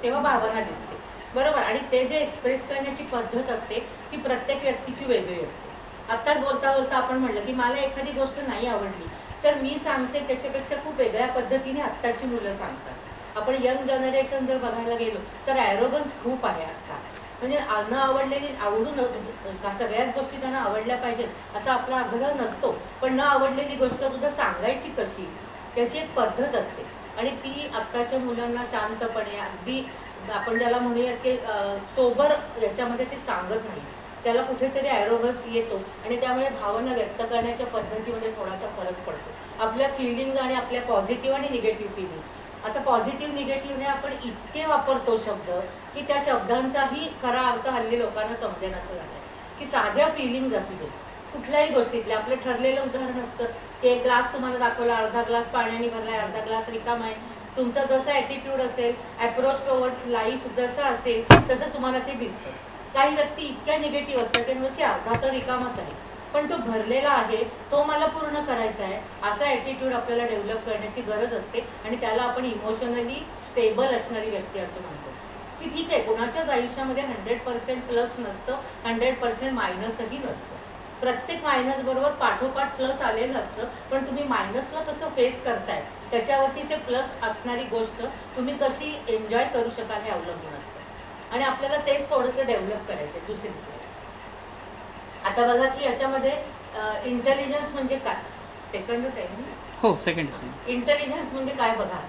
तेव्हा भावना दिसते, बरोबर. आणि ते जे एक्सप्रेस करण्याची पद्धत असते ती प्रत्येक व्यक्तीची वेगळी असते. आत्ताच बोलता बोलता आपण म्हणलं की मला एखादी गोष्ट नाही आवडली, तर मी सांगते त्याच्यापेक्षा खूप वेगळ्या पद्धतीने आत्ताची मुलं सांगतात. आपण यंग जनरेशन जर बघायला गेलो तर ॲरोगन्स खूप आहे आत्ता. म्हणजे न आवडलेली आवडून सगळ्याच गोष्टी त्यांना आवडल्या पाहिजेत असा आपला आग्रह नसतो, पण न आवडलेली गोष्ट सुद्धा सांगायची कशी त्याची एक पद्धत असते. आणि ती आत्ताच्या मुलांना शांतपणे अगदी आपण ज्याला म्हणूया की सोबर याच्यामध्ये ते सांगत नाही. त्याला कुठेतरी ॲरोगन्स येतो आणि त्यामुळे भावना व्यक्त करण्याच्या पद्धतीमध्ये थोडासा फरक पडतो. आपल्या फिलिंग आणि आपल्या पॉझिटिव्ह आणि निगेटिव्ह फिलिंग, आता पॉझिटिव्ह निगेटिव्हने आपण इतके वापरतो शब्द की त्या शब्दांचाही खरा अर्थ हल्ली लोकांना समजेन असं झालं की साध्या फिलिंग्ज असू दे कुठल्याही गोष्टीतले. आपलं ठरलेलं उदाहरण असतं की एक ग्लास तुम्हाला दाखवला, अर्धा ग्लास पाण्याने भरलाय, अर्धा ग्लास रिकामा आहे. तुमचा जसा ॲटिट्यूड असेल, अप्रोच टुवर्ड्स लाईफ जसं असेल तसं तुम्हाला ते दिसतं. काही व्यक्ती इतक्या निगेटिव्ह असतात की म्हणजे अर्धा तर रिकामाच आहे, पण तो भरलेला आहे, तो मला पूर्ण करायचा आहे, असा ॲटिट्यूड आपल्याला डेव्हलप करण्याची गरज असते. आणि त्याला आपण इमोशनली स्टेबल असणारी व्यक्ती असं म्हणतो. की ठीक आहे, कोणाच्याच आयुष्यामध्ये 100% प्लस नसतं, 100% मायनसही नसतं. प्रत्येक मायनस बरोबर पाठोपाठ प्लस आलेलं असतं, पण तुम्ही मायनसला कसं फेस करताय त्याच्यावरती ते प्लस असणारी गोष्ट तुम्ही कशी एन्जॉय करू शकाल हे अवलंबून असतं. आणि आपल्याला तेच थोडंसं डेव्हलप करायचं आहे दुसरी. आता बघा की याच्यामध्ये इंटेलिजन्स म्हणजे काय, सेकंडच आहे ना? हो, सेकंड. इंटेलिजन्स म्हणजे काय बघा.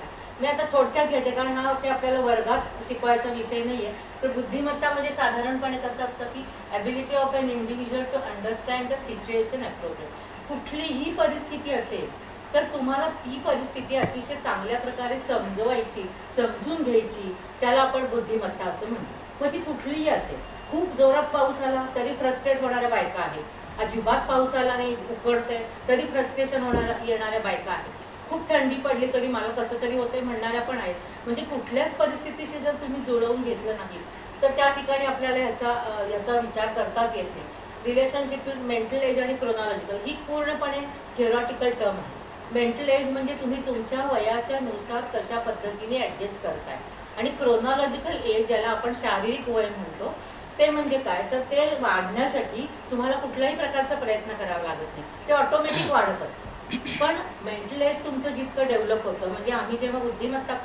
मी आता थोडक्यात घेते कारण हा ते आपल्याला वर्गात शिकवायचा विषय नाही आहे. तर बुद्धिमत्ता म्हणजे साधारणपणे कसं असतं की ability of an individual to understand the situation appropriate. कुठलीही परिस्थिती असेल तर तुम्हाला ती परिस्थिती अतिशय चांगल्या प्रकारे समजवायची, समजून घ्यायची, त्याला आपण बुद्धिमत्ता असं म्हणतो. मग ती कुठलीही असेल. खूप जोरात पाऊस आला तरी फ्रस्ट्रेट होणाऱ्या बायका आहेत, अजिबात पाऊस आला नाही उकडते तरी फ्रस्ट्रेशन येणाऱ्या बायका आहेत, खूप थंडी पडली तरी मला कसं तरी होतंय म्हणणाऱ्या पण आहेत. म्हणजे कुठल्याच परिस्थितीशी जर तुम्ही जुळवून घेतलं नाही तर त्या ठिकाणी आपल्याला याचा विचार करताच येत नाही. रिलेशनशिप मेंटल एज आणि क्रोनॉलॉजिकल ही पूर्णपणे थिअरॉटिकल टर्म आहे. मेंटल एज म्हणजे तुम्ही तुमच्या वयाच्या नुसार तशा पद्धतीने ॲडजस्ट करताय. आणि क्रोनॉलॉजिकल एज ज्याला आपण शारीरिक वय म्हणतो ते म्हणजे काय, तर ते वाढण्यासाठी तुम्हाला कुठल्याही प्रकारचा प्रयत्न करावा लागत नाही, ते ऑटोमॅटिक वाढत असतं. पण मेंटल एज तुमचं जितकं डेव्हलप होतं, म्हणजे आम्ही जेव्हा बुद्धिमत्ता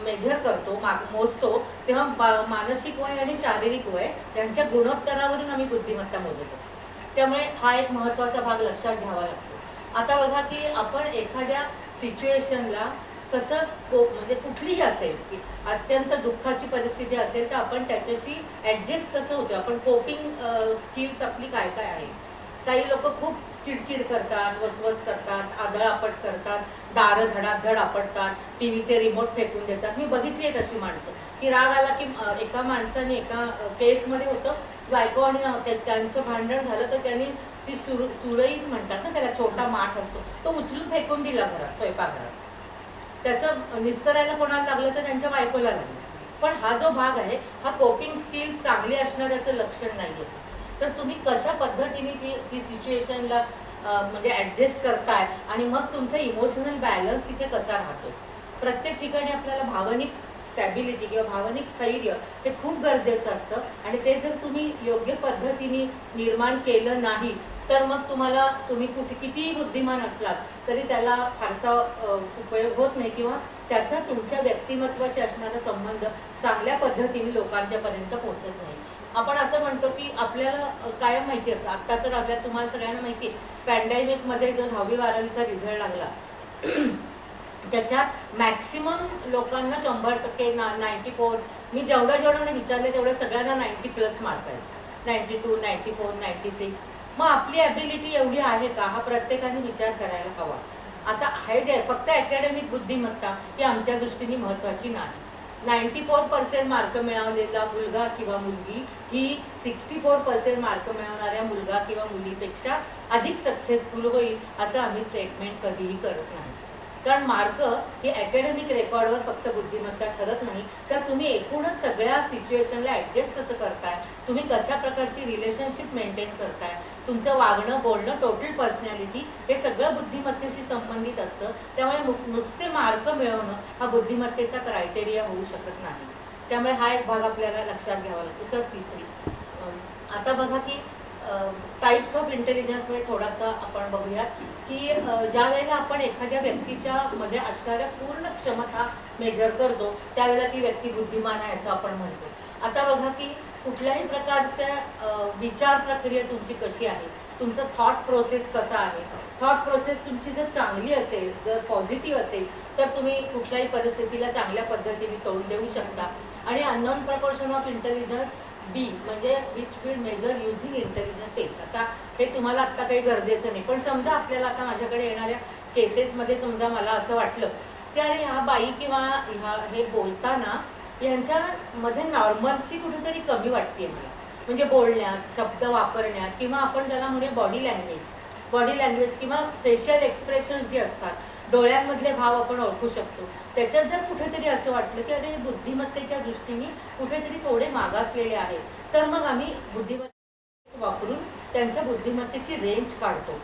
मेजर करतो, मोजतो, तेव्हा मानसिक वय आणि शारीरिक वय यांच्या गुणोत्तरावरून आम्ही बुद्धिमत्ता मोजत असतो. त्यामुळे हा एक महत्त्वाचा भाग लक्षात घ्यावा लागतो. आता बघा की आपण एखाद्या सिच्युएशनला कसं म्हणजे कुठलीही असेल की अत्यंत दुःखाची परिस्थिती असेल तर आपण त्याच्याशी ॲडजस्ट कसं होतं, आपण कोपिंग स्किल्स आपली काय काय आहे. काही लोक खूप चिडचिड करतात, वसवस करतात, आदळआपट करतात, दारं धडाधड आपटतात, टी व्हीचे रिमोट फेकून देतात. मी बघितली आहेत अशी माणसं की राग आला की एका माणसाने एका केसमध्ये होतं, बायको आणि त्यांचं भांडण झालं तर त्यांनी ती सुरईच म्हणतात ना त्याला, छोटा माठ असतो तो उचलून फेकून दिला घरात, स्वयंपाकघरात. त्याचं निस्तरायला कोणाला लागलं तर त्यांच्या बायकोला लागलं. पण हा जो भाग आहे हा कोपिंग स्किल्स चांगली असणाऱ्याचं लक्षण नाही आहे. तर तुम्ही कशा पद्धतीने ती सिच्युएशनला म्हणजे ॲडजस्ट करताय आणि मग तुमचा इमोशनल बॅलन्स तिथे कसा राहतो. प्रत्येक ठिकाणी आपल्याला भावनिक स्टॅबिलिटी किंवा भावनिक स्थैर्य हे खूप गरजेचं असतं. आणि ते जर तुम्ही योग्य पद्धतीने निर्माण केलं नाही तर मग तुम्ही कितीही बुद्धिमान असलात तरी त्याला फारसा उपयोग होत नाही किंवा त्याचा तुमच्या व्यक्तिमत्वाशी असणारा संबंध चांगल्या पद्धतीने लोकांच्यापर्यंत पोहोचत नाही. आपण असं म्हणतो की आपल्याला कायम माहिती असतं, आत्ता तर आपल्या तुम्हाला सगळ्यांना माहिती आहे, पॅन्डेमिकमध्ये जो 10वी-12वीचा रिझल्ट लागला त्याच्यात मॅक्सिमम लोकांना 100% 94, मी जेवढं विचारले तेवढ्या सगळ्यांना 90+ मार्क आहेत, 92, 94, 96. मग आपली ॲबिलिटी एवढी आहे का हा प्रत्येकाने विचार करायला हवा. आता हे जे फक्त अकॅडमिक बुद्धिमत्ता ही आमच्या दृष्टीने महत्त्वाची नाही. 94% मार्क मिळवलेला मुलगा किंवा मुलगी ही 64% मार्क मिळवणाऱ्या मुलगा किंवा मुलीपेक्षा अधिक सक्सेसफुल होईल असं आम्ही स्टेटमेंट कधीही करत नाही. कारण मार्क ही अकॅडमिक रेकॉर्डवर फक्त बुद्धिमत्ता ठरत नाही, तर तुम्ही एकूणच सगळ्या सिच्युएशनला ॲडजस्ट कसं करताय, तुम्ही कशा प्रकारची रिलेशनशिप मेंटेन करताय, तुमचं वागणं बोलणं टोटल पर्सनॅलिटी हे सगळं बुद्धिमत्तेशी संबंधित असतं. त्यामुळे नुसते मार्क मिळवणं हा बुद्धिमत्तेचा क्रायटेरिया होऊ शकत नाही. त्यामुळे हा एक भाग आपल्याला लक्षात घ्यावा लागतो. सर तिसरी आता बघा की टाईप्स ऑफ इंटेलिजन्समध्ये थोडासा आपण बघूया की ज्या वेळेला आपण एखाद्या व्यक्तीच्या मध्ये असणाऱ्या पूर्ण क्षमता मेजर करतो त्यावेळेला ती व्यक्ती बुद्धिमान आहे असं आपण म्हणतो. आता बघा की कुठल्याही प्रकारच्या विचार प्रक्रिया तुमची कशी आहे, तुमचं थॉट प्रोसेस कसा आहे. थॉट प्रोसेस तुमची जर चांगली असेल, जर पॉझिटिव्ह असेल, तर तुम्ही कुठल्याही परिस्थितीला चांगल्या पद्धतीने तोंड देऊ शकता. आणि unknown proportion of intelligence be म्हणजे which will measure using intelligence test. आता हे तुम्हाला आत्ता काही गरजेचं नाही, पण समजा आपल्याला आता माझ्याकडे येणाऱ्या केसेसमध्ये समजा मला असं वाटलं की अरे ह्या बाई किंवा हे बोलताना यांच्यामध्ये नॉर्मल्सी कुठेतरी कमी वाटते मला, म्हणजे बोलण्यात, शब्द वापरण्यात, किंवा आपण ज्याला म्हणजे बॉडी लँग्वेज किंवा फेशियल एक्सप्रेशन जे असतात, डोळ्यांमधले भाव आपण ओळखू शकतो. त्याच्यात जर कुठेतरी असं वाटलं की अरे बुद्धिमत्तेच्या दृष्टीने कुठेतरी थोडे मागासलेले आहेत, तर मग आम्ही बुद्धिमत्ता वापरून त्यांच्या बुद्धिमत्तेची रेंज काढतो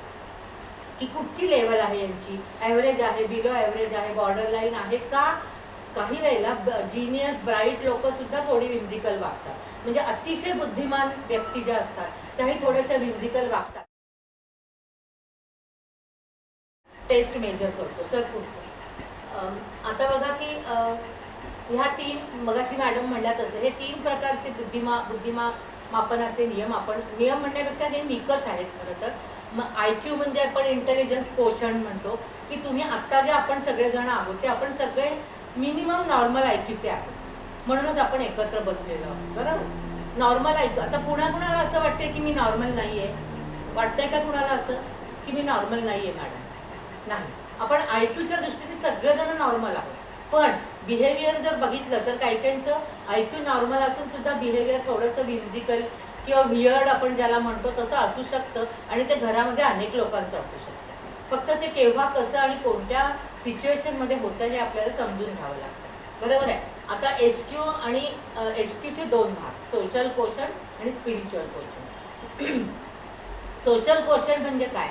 की कुठची लेवल आहे यांची, ॲव्हरेज आहे, बिलो ॲव्हरेज आहे, बॉर्डर लाईन आहे का. काही वेळेला जिनियस ब्राईट लोक सुद्धा थोडी विम्झिकल वागतात, म्हणजे अतिशय बुद्धिमान व्यक्ती ज्या असतात त्याही थोड्याशा विम्झिकल वागतात. टेस्ट मेजर करतो. सर पुढचं आता बघा की ह्या तीन मगाशी मॅडम म्हणल्या तसं हे तीन प्रकारचे बुद्धिमा मापनाचे नियम, आपण नियम म्हणण्यापेक्षा हे निकष आहेत खरं तर. मग IQ म्हणजे आपण इंटेलिजन्स कोशंट म्हणतो की तुम्ही आत्ता जे आपण सगळेजण आहोत ते आपण सगळे मिनिमम नॉर्मल IQचे आहोत, म्हणूनच आपण एकत्र बसलेलो आहोत. बरोबर, नॉर्मल IQ. आता कुणाला असं वाटतंय की मी नॉर्मल नाही आहे? वाटतंय का कुणाला असं की मी नॉर्मल नाही आहे मॅडम? नाही. आपण IQच्या दृष्टीने सगळेजण नॉर्मल आहोत, पण बिहेवियर जर बघितलं तर काही काहींचं IQ नॉर्मल असून सुद्धा बिहेवियर थोडंसं विम्झिकल किंवा वियर्ड आपण ज्याला म्हणतो तसं असू शकतं, आणि ते घरामध्ये अनेक लोकांचं असू शकतं. फक्त ते केव्हा, कसं आणि कोणत्या सिच्युएशनमध्ये होतं हे आपल्याला समजून घ्यावं लागतं. बरोबर आहे. आता SQ आणि SQचे दोन भाग, सोशल कोशंट आणि स्पिरिच्युअल कोशंट. सोशल कोशंट म्हणजे काय,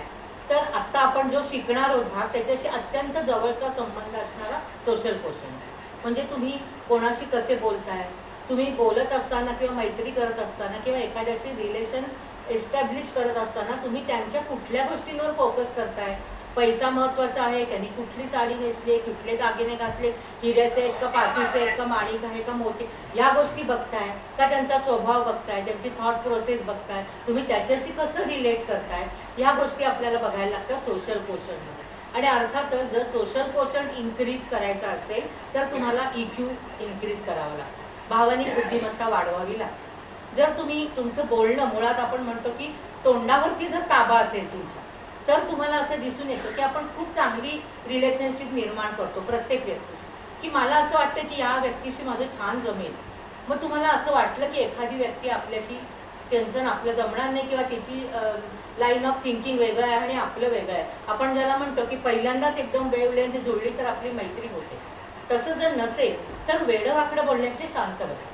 तर आत्ता आपण जो शिकणार आहोत भाग त्याच्याशी अत्यंत जवळचा संबंध असणारा सोशल कोशंट. म्हणजे तुम्ही कोणाशी कसे बोलताय, तुम्ही बोलत असताना किंवा मैत्री करत असताना किंवा एखाद्याशी रिलेशन एस्टॅब्लिश करत असताना तुम्ही त्यांच्या कुठल्या गोष्टींवर फोकस करताय. पैसा महत्त्वाचा आहे, त्यांनी कुठली साडी नेसली, कुठले दागिने घातले, हिऱ्याचे आहेत का, पाचीचे आहेत का, माणिक आहे का, मोती, या गोष्टी बघताय का, त्यांचा स्वभाव बघताय, त्यांची थॉट प्रोसेस बघताय, तुम्ही त्याच्याशी कसं रिलेट करताय, या गोष्टी आपल्याला बघायला लागतात सोशल कोशंटमध्ये. आणि अर्थातच जर सोशल कोशंट इन्क्रीज करायचा असेल तर तुम्हाला EQ इन्क्रीज करावं लागतं, भावनिक बुद्धिमत्ता वाढवावी लागते. जर तुम्ही तुमचं बोलणं, मुळात आपण म्हणतो की तोंडावरती जर ताबा असेल तुमच्या, तर तुम्हाला असं दिसून येतं की आपण खूप चांगली रिलेशनशिप निर्माण करतो प्रत्येक व्यक्तीशी, की मला असं वाटतं की या व्यक्तीशी माझं छान जमेल. मग तुम्हाला असं वाटलं की एखादी व्यक्ती आपल्याशी त्यांचं आपलं जमणार नाही किंवा तिची लाईन ऑफ थिंकिंग वेगळं आहे आणि आपलं वेगळं आहे, आपण ज्याला म्हणतो की पहिल्यांदाच एकदम वेवलेंथ जुळली तर आपली मैत्री होते, तसं जर नसेल तर वेडवाकडं बोलण्याचे शांत बसा.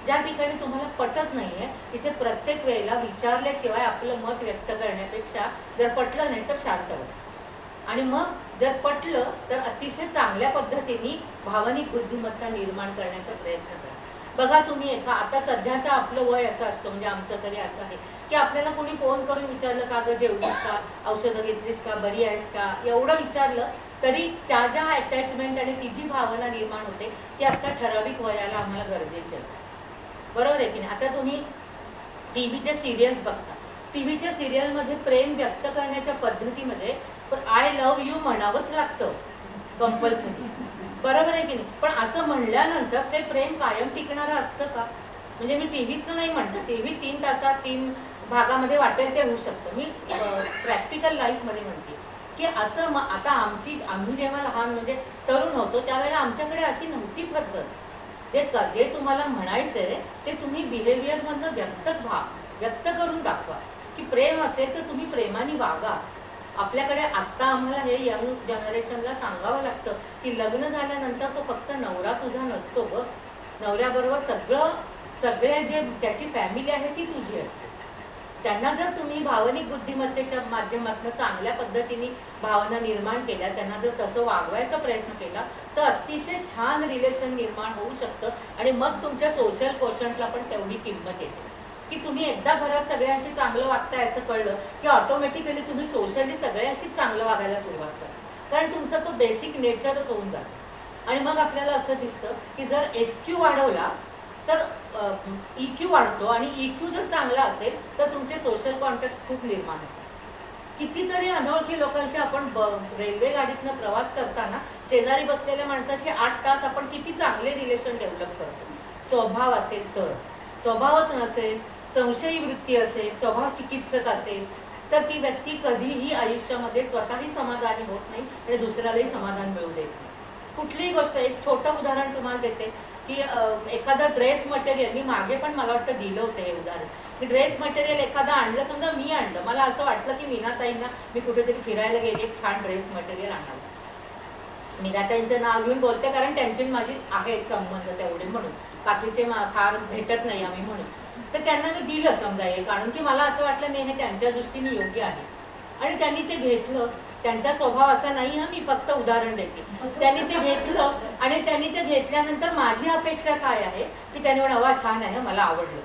ज्या ठिकाणी तुम्हाला पटत नाहीये तिथे प्रत्येक वेळेला विचारल्याशिवाय आपलं मत व्यक्त करण्यापेक्षा जर पटलं नाही तर शांत बसा, आणि मग जर पटलं तर अतिशय चांगल्या पद्धतीने भावनिक बुद्धिमत्ता निर्माण करण्याचा प्रयत्न करा. बघा तुम्ही आता सध्याचं आपलं वय असं असतं, म्हणजे आमचं तरी असं आहे की आपल्याला कोणी फोन करून विचारलं का गं जेवलीस का, औषधं घेतलीस का, बरी आहेस का, एवढं विचारलं तरी त्या ज्या अटॅचमेंट आणि ती जी भावना निर्माण होते ती आता ठराविक वयाला आम्हाला गरजेची असते. बरोबर आहे की नाही. आता तुम्ही टीव्हीचे सिरियल्स बघता, टीव्हीच्या सिरियलमध्ये प्रेम व्यक्त करण्याच्या पद्धतीमध्ये पण आय लव्ह यू म्हणावंच लागतं कंपल्सरी, बरोबर आहे की नाही. पण असं म्हणल्यानंतर ते प्रेम कायम टिकणारं असतं का? म्हणजे मी टीव्हीतलं नाही म्हणते, टीव्ही 3 तासात 3 भागामध्ये वाटेल ते होऊ शकतं, मी प्रॅक्टिकल लाईफमध्ये म्हणते की असं आता आम्ही जेव्हा लहान म्हणजे तरुण होतो त्यावेळेला आमच्याकडे अशी नव्हती पद्धत. जे तुम्हाला म्हणायचंय ते तुम्ही बिहेवियरमधनं व्यक्त करून दाखवा की प्रेम असेल तर तुम्ही प्रेमाने वागा. आपल्याकडे आत्ता आम्हाला हे यंग जनरेशनला सांगावं लागतं की लग्न झाल्यानंतर तो फक्त नवरा तुझा नसतो ग, नवऱ्याबरोबर सगळे जे त्याची फॅमिली आहे ती तुझी असते. त्यांना जर तुम्ही भावनिक बुद्धिमत्तेच्या माध्यमातून चांगल्या पद्धतीने भावना निर्माण केल्या, त्यांना जर तसं वागवायचा प्रयत्न केला तर अतिशय छान रिलेशन निर्माण होऊ शकतं आणि मग तुमच्या सोशल कोशंटला पण तेवढी किंमत येते की तुम्ही एकदा घरात सगळ्यांशी चांगलं वागताय असं कळलं की ऑटोमॅटिकली तुम्ही सोशली सगळ्यांशीच चांगलं वागायला सुरुवात करा, कारण तुमचा तो बेसिक नेचरच होऊन जातो. आणि मग आपल्याला असं दिसतं की जर SQ वाढवला तर EQ वाढतो आणि EQ जर चांगला असेल तर तुमचे सोशल कॉन्टॅक्ट खूप निर्माण होतात. कितीतरी अनोळखी लोकांशी आपण रेल्वे गाडीतनं प्रवास करताना शेजारी बसलेल्या माणसाशी 8 तास आपण किती चांगले रिलेशन डेव्हलप करतो. स्वभाव असेल तर, स्वभावच नसेल, संशयी वृत्ती असेल, स्वभाव चिकित्सक असेल तर ती व्यक्ती कधीही आयुष्यामध्ये स्वतःही समाधानी होत नाही आणि दुसऱ्यालाही समाधान मिळू देत नाही. कुठलीही गोष्ट, एक छोटं उदाहरण तुम्हाला देते की एखादा ड्रेस मटेरियल, मी मागे पण मला वाटतं दिलं होतं हे उदाहरण, की ड्रेस मटेरियल एखादा आणलं, समजा मी आणलं, मला असं वाटलं की मीनाताईंना मी कुठेतरी फिरायला गेले, एक छान ड्रेस मटेरियल आणावं. मीनाताईंचं नाव घेऊन बोलते कारण त्यांची माझी आहेत संबंध तेवढे म्हणून, बाकीचे फार भेटत नाही आम्ही म्हणून. तर त्यांना मी दिलं समजा हे, कारण की मला असं वाटलं नाही हे त्यांच्या दृष्टीने योग्य आहे आणि त्यांनी ते घेतलं. त्यांचा स्वभाव असा नाही, मी फक्त उदाहरण देते. त्यांनी ते घेतलं आणि त्यांनी ते घेतल्यानंतर माझी अपेक्षा काय आहे की त्याने म्हणावं वा छान आहे, मला आवडलं.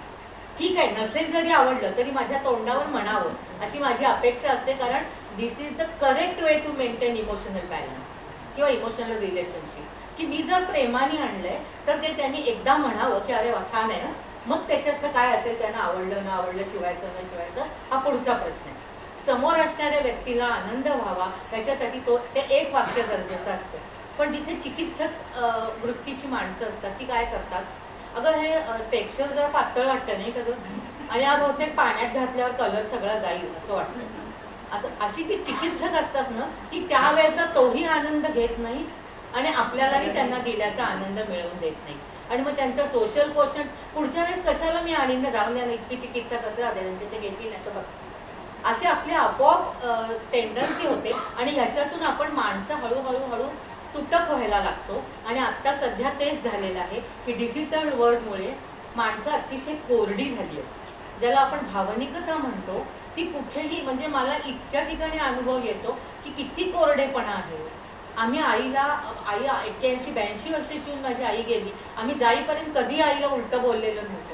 ठीक आहे, नसेल जरी आवडलं तरी माझ्या तोंडावर म्हणावं अशी माझी अपेक्षा असते, कारण this is the correct way to maintain emotional balance किंवा इमोशनल रिलेशनशिप. की मी जर प्रेमाने आणलंय तर ते त्यांनी एकदा म्हणावं की अरे वा छान आहे ना, मग त्याच्यातलं काय असेल त्यांना आवडलं न आवडलं, शिवायचं न शिवायचं हा पुढचा प्रश्न आहे. समोर असणाऱ्या व्यक्तीला आनंद व्हावा याच्यासाठी ते एक वाक्य गरजेचं असतं. पण जिथे चिकित्सक वृत्तीची माणसं असतात ती काय करतात, अगं हे टेक्स्चर जरा पातळ वाटतं नाही का आणि हा बहुतेक पाण्यात घातल्यावर कलर सगळा जाईल असं वाटतं. अशी जी चिकित्सक असतात ना ती त्यावेळेचा तोही आनंद घेत नाही आणि आपल्यालाही त्यांना दिल्याचा आनंद मिळवून देत नाही आणि मग त्यांचं सोशल पोषण पुढच्या वेळेस कशाला मी आणीन, जाऊन द्या ना, इतकी चिकित्सा करते त्यांचे ते घेतील नाही तर बघ, असे आपले आपोआप टेंडन्सी होते आणि ह्याच्यातून आपण माणसं हळूहळू तुटक व्हायला लागतो. आणि आत्ता सध्या तेच झालेलं आहे की डिजिटल वर्ल्डमुळे माणसं अतिशय कोरडी झाली आहे. ज्याला आपण भावनिकता म्हणतो ती कुठेही, म्हणजे मला इतक्या ठिकाणी अनुभव येतो की किती कोरडेपणा आहे. आम्ही आई 81-82 वर्षाची माझी आई गेली, आम्ही जाईपर्यंत कधी आईला उलटं बोललेलं नव्हतं.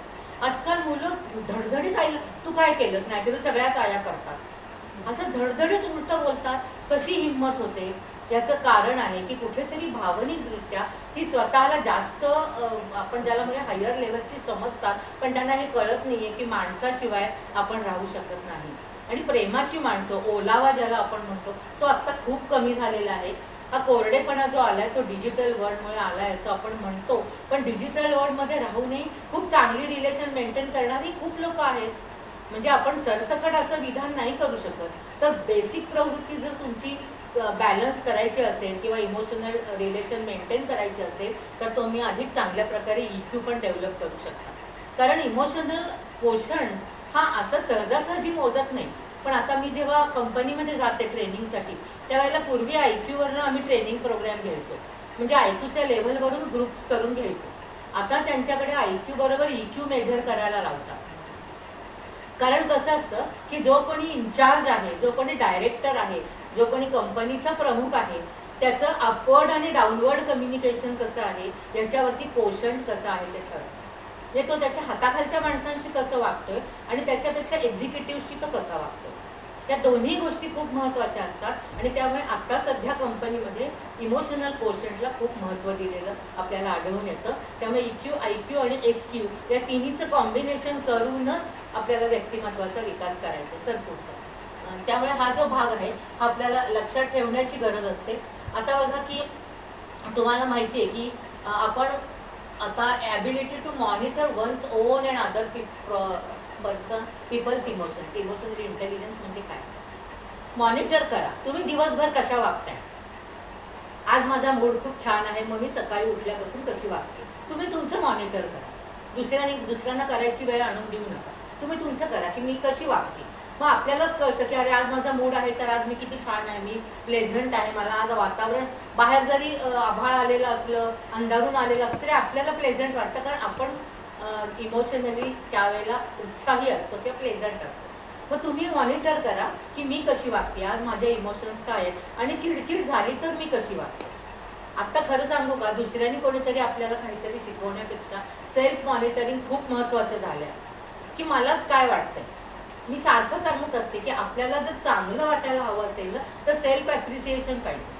आजकाल मुलं धडधडीत आईला तू काय केलंस नाही तर सगळ्याच आया करतात, असं धडधडीत उलटं बोलतात. कशी हिंमत होते? याचं कारण आहे की कुठेतरी भावनिक दृष्ट्या ती स्वतःला जास्त आपण ज्याला म्हणजे हायर लेवलची समजतात, पण त्यांना हे कळत नाहीये की माणसाशिवाय आपण राहू शकत नाही. आणि प्रेमाची माणसं, ओलावा ज्याला आपण म्हणतो, तो आत्ता खूप कमी झालेला आहे. हा कोरडेपणा जो आलाय तो डिजिटल वर्ल्डमुळे आलाय असं आपण म्हणतो, पण डिजिटल वर्ल्डमध्ये राहूनही खूप चांगली रिलेशन मेंटेन करणारी खूप लोक आहेत. म्हणजे आपण सरसकट असं विधान नाही करू शकत. तर बेसिक प्रवृत्ती जर तुमची बॅलन्स करायची असेल किंवा इमोशनल रिलेशन मेंटेन करायची असेल तर तुम्ही अधिक चांगल्या प्रकारे EQ पण डेव्हलप करू शकता. कारण इमोशनल पोषण हा असं सहजासहजी मोजत नाही. पण आता मी जेव्हा कंपनीमध्ये जाते ट्रेनिंगसाठी त्यावेळेला पूर्वी IQ वरनं आम्ही ट्रेनिंग प्रोग्राम घ्यायचो, म्हणजे IQच्या लेवलवरून ग्रुप्स करून घ्यायचो. आता त्यांच्याकडे IQ बरोबर EQ मेजर करायला लावतात. कारण कसं असतं की जो कोणी इन्चार्ज आहे, जो कोणी डायरेक्टर आहे, जो कोणी कंपनीचा प्रमुख आहे, त्याचं अपवर्ड आणि डाऊनवर्ड कम्युनिकेशन कसं आहे याच्यावरती कोशंट कसं आहे ते ठरतं. म्हणजे तो त्याच्या हाताखालच्या माणसांशी कसं वागतोय आणि त्याच्यापेक्षा एक्झिक्युटिव्हशी तो कसा वागतोय, या दोन्ही गोष्टी खूप महत्त्वाच्या असतात. आणि त्यामुळे आता सध्या कंपनीमध्ये इमोशनल कोशंटला खूप महत्त्व दिलेलं आपल्याला आढळून येतं. त्यामुळे EQ, IQ आणि SQ या तिन्हीचं कॉम्बिनेशन करूनच आपल्याला व्यक्तिमत्वाचा विकास करायचा सर पुढचा. त्यामुळे हा जो भाग आहे हा आपल्याला लक्षात ठेवण्याची गरज असते. आता बघा की तुम्हाला माहिती आहे की आपण आता ability to monitor one's own and other people's emotional intelligence म्हणजे काय, मॉनिटर करा. तुम्ही दिवसभर कशा वागताय, आज माझा मूड खूप छान आहे मग मी सकाळी उठल्यापासून कशी वागते, तुम्ही तुमचं मॉनिटर करा. दुसऱ्यांना करायची वेळ आणून देऊ नका. तुम्ही तुमचं करा की मी कशी वागते. मग आपल्यालाच कळतं की अरे आज माझा मूड आहे तर आज मी किती छान आहे, मी प्लेझंट आहे, मला आज वातावरण बाहेर जरी आभाळ आलेलं असलं, अंधारून आलेलं असलं तरी आपल्याला प्लेझंट वाटतं, कारण आपण इमोशनली त्यावेळेला उत्साही असतो किंवा प्लेझंट असतो. मग तुम्ही मॉनिटर करा की मी कशी वागते, आज माझे इमोशन्स काय आहेत, आणि चिडचिड झाली तर मी कशी वागते. आत्ता खरं सांगू का, दुसऱ्यांनी कोणीतरी आपल्याला काहीतरी शिकवण्यापेक्षा सेल्फ मॉनिटरिंग खूप महत्त्वाचं झालं आहे, की मलाच काय वाटतंय. मी सारखं सांगत असते की आपल्याला जर चांगलं वाटायला हवं असेल ना तर सेल्फ ॲप्रिसिएशन पाहिजे.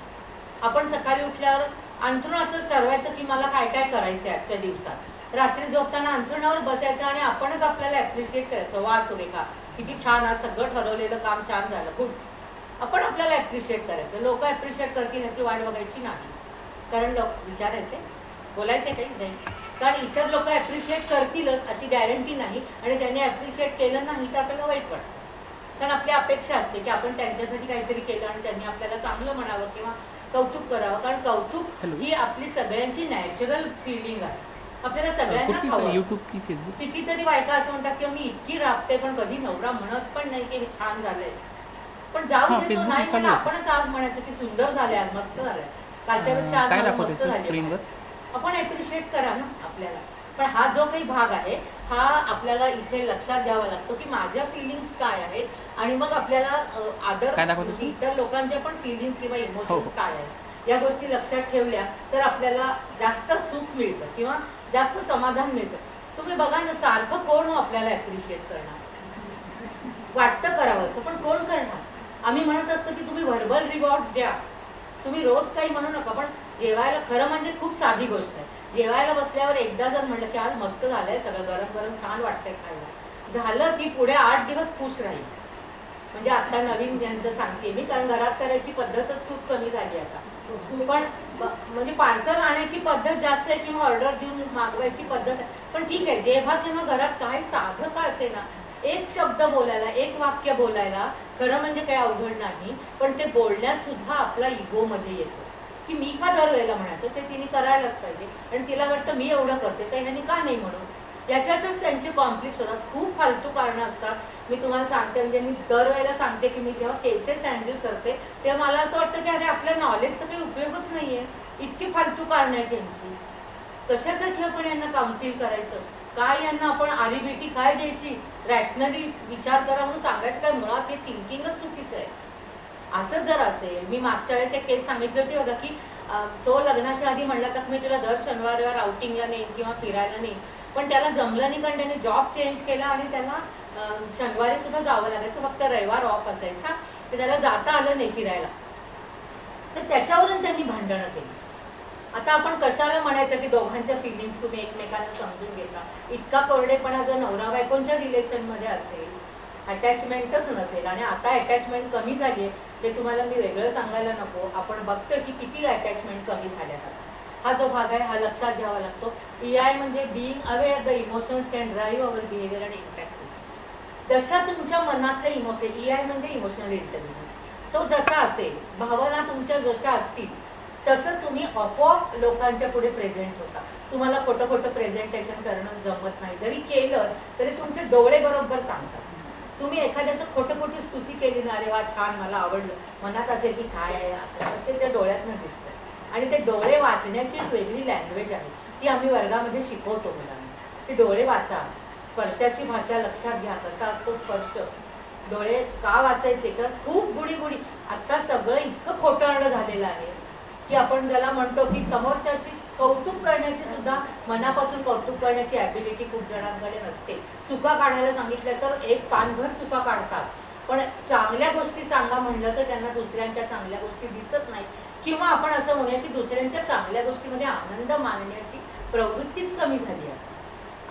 आपण सकाळी उठल्यावर अंथरुणातच ठरवायचं की मला काय काय करायचं आहे आजच्या दिवसात. रात्री झोपताना अंथरुणावर बसायचं आणि आपणच आपल्याला ॲप्रिशिएट करायचं, वा सुरेखा किती छान, आज सगळं ठरवलेलं काम छान झालं, गुड. आपण आपल्याला ॲप्रिशिएट करायचं. लोक ॲप्रिशिएट करतील याची वाट बघायची नाही. कारण लोक विचारायचे, बोलायचे काही नाही, कारण इतर लोक ॲप्रिशिएट करतीलच अशी गॅरंटी नाही, आणि त्यांनी ॲप्रिशिएट केलं नाही तर आपल्याला वाईट वाटतं. कारण आपली अपेक्षा असते की आपण त्यांच्यासाठी काहीतरी केलं आणि त्यांनी आपल्याला चांगलं म्हणावं किंवा कौतुक करावं. कारण कौतुक ही आपली सगळ्यांची नॅचरल फिलिंग आहे, आपल्याला सगळ्यांनाच हवं. यूट्यूब की फेसबुक कितीतरी बायका असं म्हणतात की मी इतकी राबते पण कधी नवरा म्हणत पण नाही की हे छान झालंय. पण जाऊ दे, तो नाही म्हणून आपणच आज म्हणायचं की सुंदर झालंय, आज मस्त झालंय, कालच्यापेक्षा आज मस्त झालंय. आपण ॲप्रिशिएट करा ना आपल्याला. पण हा जो काही भाग आहे हा आपल्याला इथे लक्षात द्यावा लागतो की माझ्या फिलिंग्स काय आहेत, आणि मग आपल्याला इतर लोकांच्या पण फिलिंग्स किंवा इमोशन्स काय आहेत या गोष्टी लक्षात ठेवल्या तर आपल्याला जास्त सुख मिळतं किंवा जास्त समाधान मिळतं. तुम्ही बघा ना, सारखं कोण आपल्याला ॲप्रिशिएट करणार, वाटतं करावं असं पण कोण करणार. आम्ही म्हणत असतो की तुम्ही व्हर्बल रिवॉर्ड्स द्या, तुम्ही रोज काही म्हणू नका, पण जेवायला खरं म्हणजे खूप साधी गोष्ट आहे. जेवायला बसल्यावर एकदा जर म्हटलं की आज मस्त झालंय, सगळं गरम गरम छान वाटतंय खायला, झालं की पुढे 8 दिवस खुश राहील. म्हणजे आता नवीन यांचं सांगते मी, कारण घरात करायची पद्धतच खूप कमी झाली आता. पण म्हणजे पार्सल आणायची पद्धत जास्त आहे किंवा ऑर्डर देऊन मागवायची पद्धत आहे. पण ठीक आहे, जेव्हा केव्हा घरात काय साधं का असे ना, एक शब्द बोलायला, एक वाक्य बोलायला खरं म्हणजे काही अवघड नाही, पण ते बोलण्यात सुद्धा आपला इगोमध्ये येतो की मी का दरवेळेला म्हणायचं, ते तिने करायलाच पाहिजे, आणि तिला वाटतं मी एवढं करते तर ह्यानी का नाही म्हणून. याच्यातच त्यांचे कॉन्फ्लिक्ट होतात, खूप फालतू कारणं असतात. मी तुम्हाला सांगते, म्हणजे मी दरवेळेला सांगते की मी जेव्हा केसेस हँडल करते तेव्हा मला असं वाटतं की अरे आपल्या नॉलेजचा काही उपयोगच नाही आहे, इतकी फालतू कारणं आहेत यांची. कशासाठी आपण यांना काउन्सिल करायचं, काय यांना आपण आरीबेटी काय द्यायची, रॅशनली विचार करा म्हणून सांगायचं काय, मुळात हे थिंकिंगच चुकीचं आहे. असं जर असेल, मी मागच्या वेळेस एक केस सांगितली होती बघा की तो लग्नाच्या आधी म्हणला तर मी तुला दर शनिवार आउटिंगला नेईन किंवा फिरायला नेईन, पण त्याला जमलं नाही कारण त्याने जॉब चेंज केला आणि त्याला शनिवारी सुद्धा जावं लागायचं, फक्त रविवार ऑफ असायचा, तर त्याला जाता आलं नाही फिरायला. तर त्याच्यावरून त्यांनी भांडणं केली. आता आपण कशाला म्हणायचं की दोघांच्या फिलिंग्स तुम्ही एकमेकांना समजून घेता. इतका कोरडेपणा जर नवरा बायकोंच्या रिलेशनमध्ये असेल, अटॅचमेंटच नसेल, आणि आता अटॅचमेंट कमी झाली आहे, ते तुम्हाला मी वेगळं सांगायला नको, आपण बघतोय की किती अटॅचमेंट कमी झाल्यात आता. हा जो भाग आहे हा लक्षात घ्यावा लागतो. EI म्हणजे being aware the emotions can drive our behaviour and impact. जशा तुमच्या मनातले इमोशन, EI म्हणजे इमोशनल इंटेलिजन्स, तो जसा असेल, भावना तुमच्या जशा असतील तसं तुम्ही आपोआप लोकांच्या पुढे प्रेझेंट होता. तुम्हाला खोटं खोटं प्रेझेंटेशन करणं जमत नाही, जरी केलं तरी तुमचे डोळे बरोबर सांगतात. तुम्ही एखाद्याचं खोटं खोटी स्तुती केली ना, अरे वा छान मला आवडलं, मनात असेल की काय आहे असं, तर ते त्या डोळ्यातनं दिसतं. आणि ते डोळे वाचण्याची एक वेगळी लँग्वेज आहे, ती आम्ही वर्गामध्ये शिकवतो मुलांना. ते डोळे वाचा, स्पर्शाची भाषा लक्षात घ्या, कसा असतो स्पर्श. डोळे का वाचायचे, कारण खूप गुढी गुढी आत्ता सगळं इतकं खोटारडं झालेलं आहे की आपण ज्याला म्हणतो की समोरच्याची कौतुक करण्याची सुद्धा, मनापासून कौतुक करण्याची ॲबिलिटी खूप जणांकडे नसते. चुका काढायला सांगितलं तर एक पानभर चुका काढतात, पण चांगल्या गोष्टी सांगा म्हणलं तर त्यांना दुसऱ्यांच्या चांगल्या गोष्टी दिसत नाही, किंवा आपण असं म्हणूया की दुसऱ्यांच्या चांगल्या गोष्टीमध्ये आनंद मानण्याची प्रवृत्तीच कमी झाली आहे.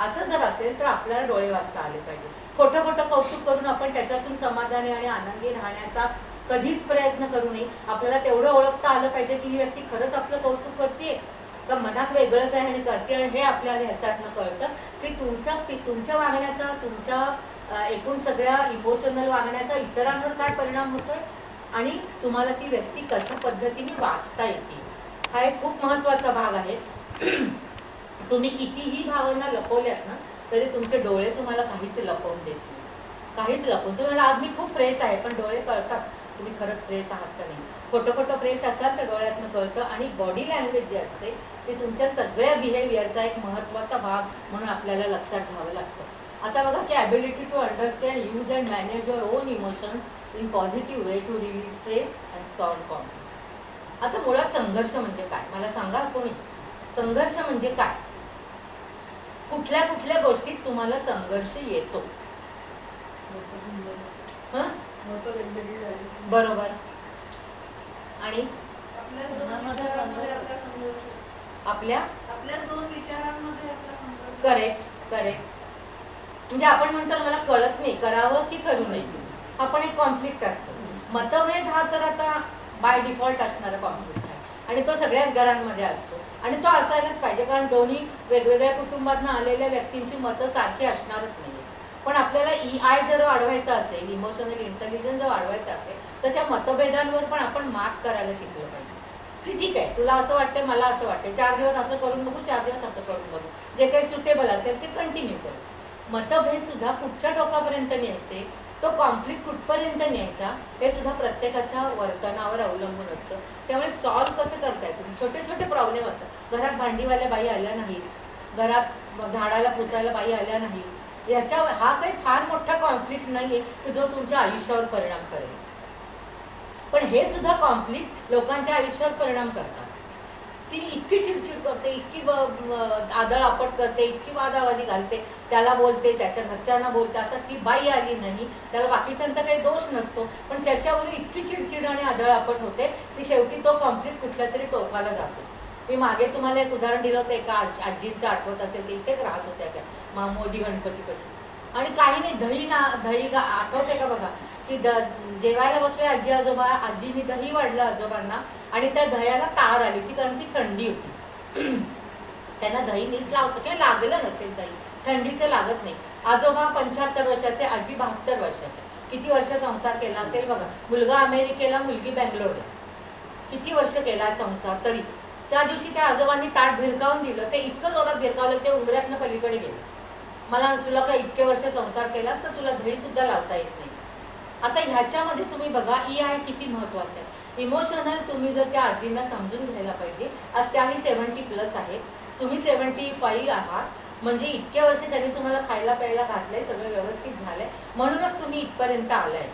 असं जर असेल तर आपल्याला डोळे वाचता आले पाहिजे. खोटं खोटं कौतुक करून आपण त्याच्यातून समाधानी आणि आनंदी राहण्याचा कधीच प्रयत्न करू नये. आपल्याला तेवढं ओळखता आलं पाहिजे की ही व्यक्ती खरंच आपलं कौतुक करते का मनात वेगळंच आहे आणि करते, आणि हे आपल्याला ह्याच्यातनं कळतं की तुमच्या वागण्याचा, तुमच्या एकूण सगळ्या इमोशनल वागण्याचा इतरांवर काय परिणाम होतोय आणि तुम्हाला ती व्यक्ती कशा पद्धतीने वाचता येते. हा एक खूप महत्त्वाचा भाग आहे. तुम्ही कितीही भावना लपवल्यात ना तरी तुमचे डोळे तुम्हाला काहीच लपवून देत नाही, काहीच लपवून. तुम्हाला आज मी खूप फ्रेश आहे, पण डोळे कळतात तुम्ही खरंच फ्रेश आहात का नाही. खोटं खोटं फ्रेश असाल तर डोळ्यातनं कळतं. आणि बॉडी लँग्वेज जी असते ती तुमच्या सगळ्या बिहेवियरचा एक महत्त्वाचा भाग म्हणून आपल्याला लक्षात घ्यावं लागतं. आता बघा की ability to understand, use and manage your own emotions in positive way to release stress and solve conflicts. आता मुळात संघर्ष म्हणजे काय मला सांगा कोणी? संघर्ष म्हणजे काय? कुठल्या कुठल्या गोष्टीत तुम्हाला संघर्ष येतो? बरोबर. आणि आपल्या दोन विचारांमध्ये करेक्ट करेक्ट. म्हणजे आपण म्हणतो मला कळत नाही करावं की करू नये, हा पण एक कॉन्फ्लिक्ट असतो. मतभेद हा तर आता बाय डिफॉल्ट असणारा कॉन्फ्लिक्ट आहे आणि तो सगळ्याच घरांमध्ये असतो आणि तो असायलाच पाहिजे, कारण दोन्ही वेगवेगळ्या कुटुंबातून आलेल्या व्यक्तींची मतं सारखी असणारच नाही. पण आपल्याला EI जर वाढवायचा असेल, इमोशनल इंटेलिजन्स जर वाढवायचा असेल, तर त्या मतभेदांवर पण आपण मात करायला शिकलं पाहिजे. की ठीक आहे, तुला असं वाटतंय, मला असं वाटतंय, 4 दिवस असं करून बघू, 4 दिवस असं करून बघू, जे काही सुटेबल असेल ते कंटिन्यू करू. मतभेद सुद्धा कुठच्या टोकापर्यंत न्यायचे, तो कॉन्फ्लिक्ट कुठपर्यंत न्यायचा, हे सुद्धा प्रत्येकाच्या वर्तनावर अवलंबून असतं. त्यामुळे सॉल्व्ह कसं करताय तुम्ही? छोटे छोटे प्रॉब्लेम असतात. घरात भांडीवाल्या बाई आल्या नाहीत, घरात झाडाला पुसायला बाई आल्या नाहीत, याच्या हा काही फार मोठा कॉन्फ्लिक्ट नाहीये की जो तुमच्या आयुष्यावर परिणाम करेल. पण हे सुद्धा कॉन्फ्लिक्ट लोकांच्या आयुष्यावर परिणाम करतात. ती इतकी चिडचिड करते, इतकी आदळआपट करते, इतकी वादावादी घालते, त्याला बोलते, त्याच्या घरच्यांना बोलते. आता ती बाई आली नाही, त्याला बाकीच्यांचा काही दोष नसतो, पण त्याच्यावरून इतकी चिडचिड आणि आदळआपट होते की शेवटी तो कॉन्फ्लिक्ट कुठल्या तरी टोकाला जातो. मी मागे तुम्हाला एक उदाहरण दिलं होतं, एका आजींचं आठवत असेल, ते इथेच राहत होत्या त्या मोदी गणपतीपाशी. आणि काही नाही, दही आठवते का बघा की जेवायला बसले आजी आजोबा, आजीने दही वाढलं आजोबांना आणि त्या दह्याला तार आली होती, कारण ती थंडी होती. त्यांना दही नीट लावतं किंवा लागलं नसेल दही, थंडीचं लागत नाही. आजोबा 75 वर्षाचे, आजी 72 वर्षाचे. किती वर्ष संसार केला असेल बघा. मुलगा अमेरिकेला, मुलगी बँगलोरला. किती वर्ष केला संसार. तरी त्या दिवशी त्या आजोबांनी ताट भिरकावून दिलं, ते इतकं जोरात भिरकावलं ते उंबऱ्यातनं पलीकडे गेलं. मला तुला काय इतके वर्ष संसार केलास तर तुला दही सुद्धा लावता येत नाही. आता ह्याच्यामध्ये तुम्ही बघा EI किती महत्वाचं आहे. इमोशनल तुम्ही जर त्या आजींना समजून घ्यायला पाहिजे. आज त्याही 70+ आहेत, तुम्ही 75 आहात, म्हणजे इतके वर्ष त्यांनी तुम्हाला खायला प्यायला घातलंय, सगळं व्यवस्थित झालंय, म्हणूनच तुम्ही इथपर्यंत आलाय.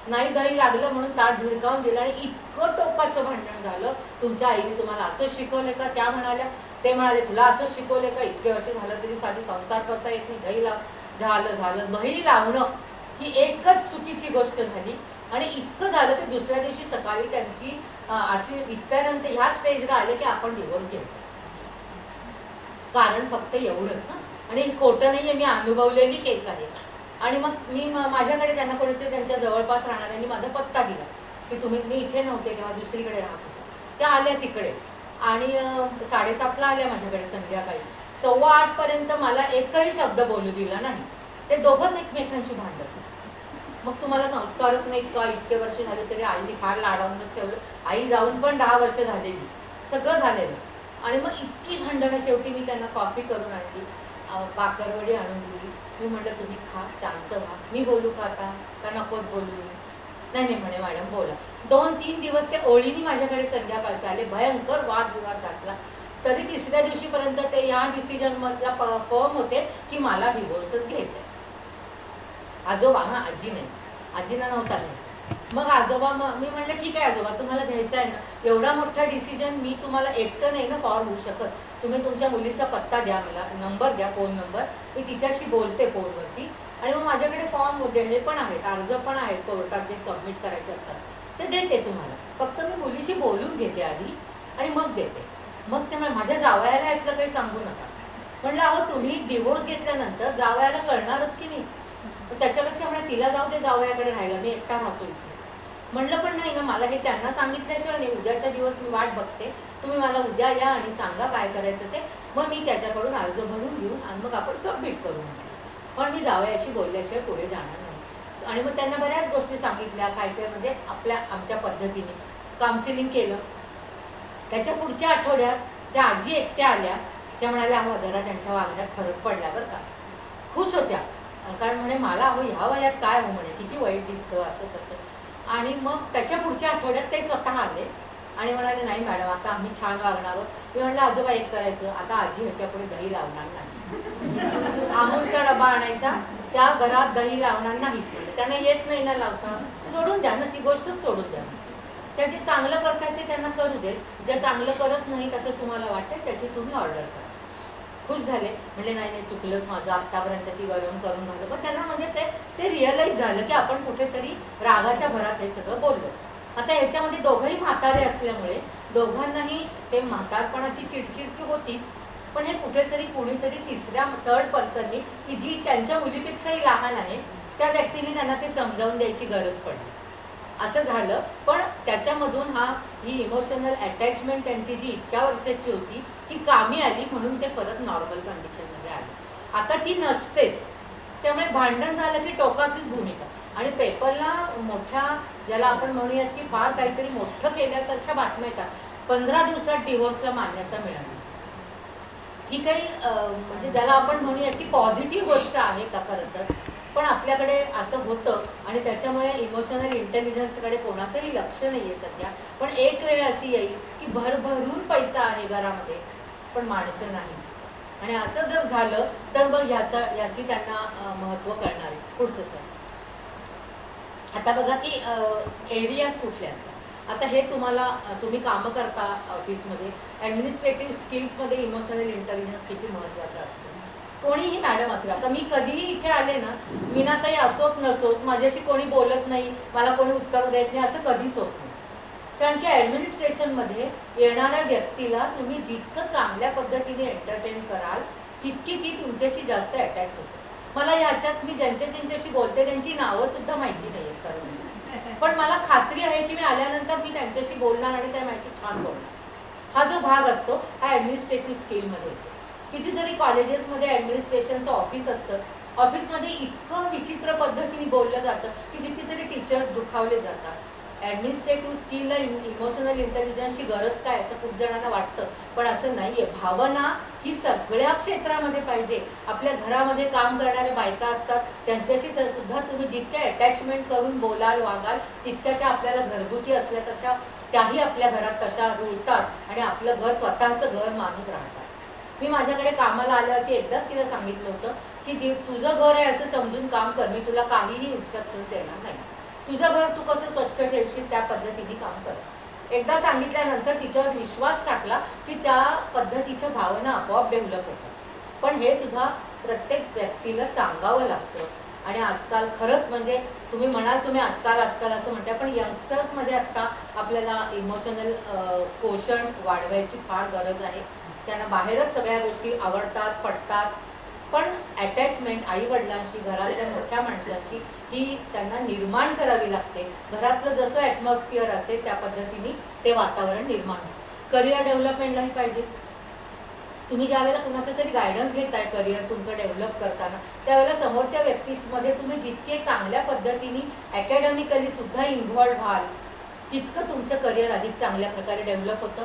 नाही दही लागलं म्हणून ताट भिडकावून दिलं आणि इतकं टोकाचं भांडण झालं. तुमच्या आईने तुम्हाला असंच शिकवलं का? त्या म्हणाल्या, ते म्हणाले तुला असंच शिकवले का? इतके वर्ष झालं तरी साधी संसार करता येत नाही, दही झालं. दही लावणं ही एकच चुकीची गोष्ट झाली आणि इतकं झालं की दुसऱ्या दिवशी सकाळी त्यांची अशी इतक्यानंतर ह्या स्टेजला आले की आपण डिवोर्स घेऊ. कारण फक्त एवढंच ना. आणि खोटं नाहीये, मी अनुभवलेली केस आहे. आणि मग मी माझ्याकडे त्यांना कोणीतरी त्यांच्या जवळपास राहणाऱ्यांनी माझा पत्ता दिला की तुम्ही, मी इथे नव्हते तेव्हा दुसरीकडे राहत होते, त्या आल्या तिकडे आणि 7:30ला आल्या माझ्याकडे संध्याकाळी. 7:15 पर्यंत मला एकही शब्द बोलू दिला नाही. ते दोघंच एकमेकांशी भांडत होते. मग तुम्हाला संस्कारच नाही का? इतके वर्ष झाले तरी आईने फार लाडावूनच ठेवलं. आई जाऊन पण 10 वर्ष झालेली, सगळं झालेलं. आणि मग इतकी भांडणं. शेवटी मी त्यांना कॉफी करून आणली, बाकरवडी आणून दिली. मी म्हटलं तुम्ही खा, शांत व्हा, मी बोलू का आता का नकोच बोलू? नाही म्हणे मॅडम बोला. 2-3 दिवस ते ओळीने माझ्याकडे संध्याकाळचे आले. भयंकर वादविवाद घातला. तरी 3ऱ्या दिवशीपर्यंत ते या डिसिजन मधला फर्म होते की मला डिवोर्सच घ्यायचा. आजोबा, हा आजी नाही, आजीना नव्हता घ्यायचा. मग आजोबा, मी म्हटलं ठीक आहे आजोबा तुम्हाला घ्यायचा आहे ना, एवढा मोठा डिसिजन मी तुम्हाला एकटं नाही ना फॉर्म होऊ शकत. तुम्ही तुमच्या मुलीचा पत्ता द्या, मला नंबर द्या, फोन नंबर, मी तिच्याशी बोलते फोनवरती. आणि मग माझ्याकडे फॉर्म हे पण आहेत, अर्ज पण आहेत कोर्टात जे सबमिट करायचे असतात ते देते तुम्हाला. फक्त मी मुलीशी बोलून घेते आधी आणि मग देते. मग ते माझ्या जावयाला यातलं काही सांगू नका. म्हणलं अहो तुम्ही डिवोर्स घेतल्यानंतर जावयाला कळणारच की नाही. त्याच्यापेक्षा म्हणजे तिला जाऊ दे जावयाकडे राहायला, मी एकटा राहतो इथे. म्हणलं पण नाही ना, मला हे त्यांना सांगितल्याशिवाय नाही. उद्याच्या दिवस मी वाट बघते, तुम्ही मला उद्या या आणि सांगा काय करायचं ते, मग मी त्याच्याकडून अर्ज भरून घेऊन आणि मग आपण सबमिट करू. पण मी जावयाशी बोलल्याशिवाय पुढे जाणार नाही. आणि मग त्यांना बऱ्याच गोष्टी सांगितल्या, काय म्हणजे आमच्या पद्धतीने काउन्सिलिंग केलं. त्याच्या पुढच्या आठवड्यात त्या आजी एकट्या आल्या. त्या म्हणाल्या अहो जरा त्यांच्या वागण्यात फरक पडला बरं का. खुश होत्या, कारण म्हणे मला अहो ह्या वयात काय हो म्हणे, किती वाईट दिसतं असं तसं. आणि मग त्याच्या पुढच्या आठवड्यात ते स्वतः आले आणि म्हणाले नाही मॅडम आता आम्ही छान वागणार आहोत. मी म्हणलं आजोबा एक करायचं, आता आजी ह्याच्या पुढे दही लावणार नाही. अमूलचा डबा आणायचा, त्या घरात दही लावणार नाहीत. म्हणजे त्यांना येत नाही ना लावता, सोडून द्या ना, ती गोष्टच सोडून द्या. त्या जे चांगलं करतात ते त्यांना करू दे, जे चांगलं करत नाही असं तुम्हाला वाटतं त्याची तुम्ही ऑर्डर करा. खुश झाले, म्हणजे नाही नाही चुकलंच माझं, आत्तापर्यंत ती गरम करून घाललं. पण त्यांना म्हणजे ते रिअलाईज झालं की आपण कुठेतरी रागाच्या भरात हे सगळं बोललो. आता ह्याच्यामध्ये दोघंही म्हातारे असल्यामुळे दोघांनाही ते म्हातारपणाची चिडचिड होतीच, पण हे कुठेतरी कुणीतरी तिसऱ्या थर्ड पर्सननी की जी त्यांच्या मुलीपेक्षाही लहान आहे त्या व्यक्तीने त्यांना ते समजावून द्यायची गरज पडली. असं झालं. पण त्याच्यामधून ही इमोशनल अटॅचमेंट त्यांची जी इतक्या वर्षाची होती ती कामी आली, म्हणून ते परत नॉर्मल कंडिशनमध्ये आले. आता ती नसतेच, त्यामुळे भांडण झालं की टोकाचीच भूमिका. आणि पेपरला मोठ्या, ज्याला आपण म्हणूयात की फार काहीतरी मोठं केल्यासारख्या बातम्या येतात. 15 दिवसात डिव्होर्सला मान्यता मिळाली. ही काही म्हणजे ज्याला आपण म्हणूयात की पॉझिटिव्ह गोष्ट आहे का खरं तर. पण आपल्याकडे असं होतं आणि त्याच्यामुळे इमोशनल इंटेलिजन्सकडे कोणाचंही लक्ष नाही आहे सध्या. पण एक वेळ अशी येईल की भरभरून पैसा आहे घरामध्ये पण माणसं नाही. आणि असं जर झालं तर मग याची त्यांना महत्त्व कळणार आहे. पुढचं सर, आता बघा की एरियाज कुठले असतात. आता हे तुम्ही कामं करता ऑफिसमध्ये, ॲडमिनिस्ट्रेटिव्ह स्किल्समध्ये इमोशनल इंटेलिजन्स किती महत्त्वाचं असतं. कोणीही मॅडम असू, आता मी कधीही इथे आले ना, मीनाताई असोत नसोत, माझ्याशी कोणी बोलत नाही, मला कोणी उत्तर देत नाही असं कधीच होत नाही. कारण की ॲडमिनिस्ट्रेशनमध्ये येणाऱ्या व्यक्तीला तुम्ही जितकं चांगल्या पद्धतीने एंटरटेन कराल तितकी ती तुमच्याशी जास्त अटॅच होते. मला याच्यात मी ज्यांच्याशी बोलते त्यांची नावं सुद्धा माहिती नाही आहेत खरं, पण मला खात्री आहे की मी आल्यानंतर मी त्यांच्याशी बोलणार आणि त्या माझ्याशी छान बोलणार. हा जो भाग असतो हा ॲडमिनिस्ट्रेटिव्ह स्किलमध्ये येतो. कितीतरी कॉलेजेसमध्ये ॲडमिनिस्ट्रेशनचं ऑफिस असतं, ऑफिसमध्ये इतकं विचित्र पद्धतीने बोललं जातं की कितीतरी टीचर्स दुखावले जातात. ॲडमिनिस्ट्रेटिव्ह स्किलला इमोशनल इंटेलिजन्सची गरज काय असं खूप जणांना वाटतं, पण असं नाही आहे. भावना ही सगळ्या क्षेत्रामध्ये पाहिजे. आपल्या घरामध्ये काम करणाऱ्या बायका असतात, त्यांच्याशी सुद्धा तुम्ही जितक्या अटॅचमेंट करून बोलाल वागाल तितक्या त्या आपल्याला घरगुती असल्यासारख्या त्याही आपल्या घरात तशा रुळतात आणि आपलं घर स्वतःचं घर मानून राहतात. मी माझ्याकडे कामाला आल्यावरती एकदाच तिला सांगितलं होतं की तुझं घर आहे असं समजून काम कर, मी तुला काहीही इन्स्ट्रक्शन्स देणार नाही. तुझं घर तू कसं स्वच्छ ठेवशील त्या पद्धतीने काम कर. एकदा सांगितल्यानंतर तिच्यावर विश्वास टाकला की त्या पद्धतीच्या भावना आपोआप डेव्हलप होतात. पण हे सुद्धा प्रत्येक व्यक्तीला सांगावं लागतं. आणि आजकाल खरंच म्हणजे तुम्ही म्हणाल तुम्ही आजकाल असं म्हणताय, पण यंगस्टर्समध्ये आत्ता आपल्याला इमोशनल पोषण वाढवायची फार गरज आहे. त्यांना बाहेरच सगळ्या गोष्टी आवडतात, पडतात, पण अटॅचमेंट आईवडिलांशी, घरातल्या मोठ्या माणसांची ही त्यांना निर्माण करावी लागते. घरातलं जसं ॲटमॉस्फिअर असेल त्या पद्धतीने ते वातावरण निर्माण होतं. करिअर डेव्हलपमेंटलाही पाहिजे. तुम्ही ज्यावेळेला कुणाचं तरी गायडन्स घेताय करिअर तुमचं डेव्हलप करताना, त्यावेळेला समोरच्या व्यक्तीमध्ये तुम्ही जितके चांगल्या पद्धतीने अकॅडमिकली सुद्धा इन्व्हॉल्व व्हाल तितकं तुमचं करिअर अधिक चांगल्या प्रकारे डेव्हलप होतं.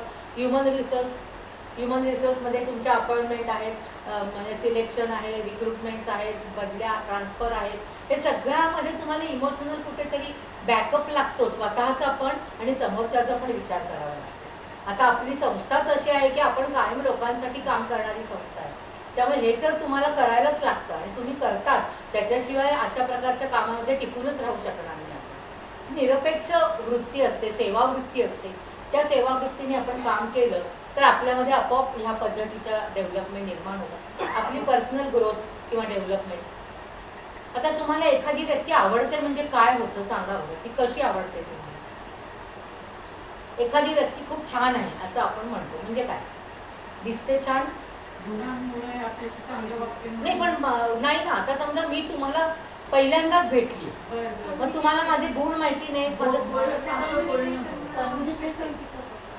ह्युमन रिसोर्समध्ये तुमच्या अपॉइंटमेंट आहेत, म्हणजे सिलेक्शन आहे, रिक्रुटमेंट्स आहेत, बदल्या ट्रान्सफर आहेत, हे सगळ्यामध्ये तुम्हाला इमोशनल कुठेतरी बॅकअप लागतो. स्वतःचा पण आणि समोरच्याचा पण विचार करावा लागतो. आता आपली संस्थाच अशी आहे की आपण कायम लोकांसाठी काम करणारी संस्था आहे, त्यामुळे हे तर तुम्हाला करायलाच लागतं आणि तुम्ही करतात. त्याच्याशिवाय अशा प्रकारच्या कामामध्ये टिकूनच राहू शकणार नाही. निरपेक्ष वृत्ती असते, सेवावृत्ती असते. त्या सेवावृत्तीने आपण काम केलं तर आपल्यामध्ये आपोआप ह्या पद्धतीच्या डेव्हलपमेंट निर्माण होतात. आपली पर्सनल ग्रोथ किंवा डेव्हलपमेंट. आता तुम्हाला एखादी व्यक्ती आवडते म्हणजे काय होतं सांगा बरं, ती कशी आवडते तुम्हाला? एखादी व्यक्ती खूप छान आहे असं आपण म्हणतो म्हणजे काय? दिसते छान नाही, पण नाही ना. आता समजा मी तुम्हाला पहिल्यांदाच भेटली, मग तुम्हाला माझे गुण माहिती नाही,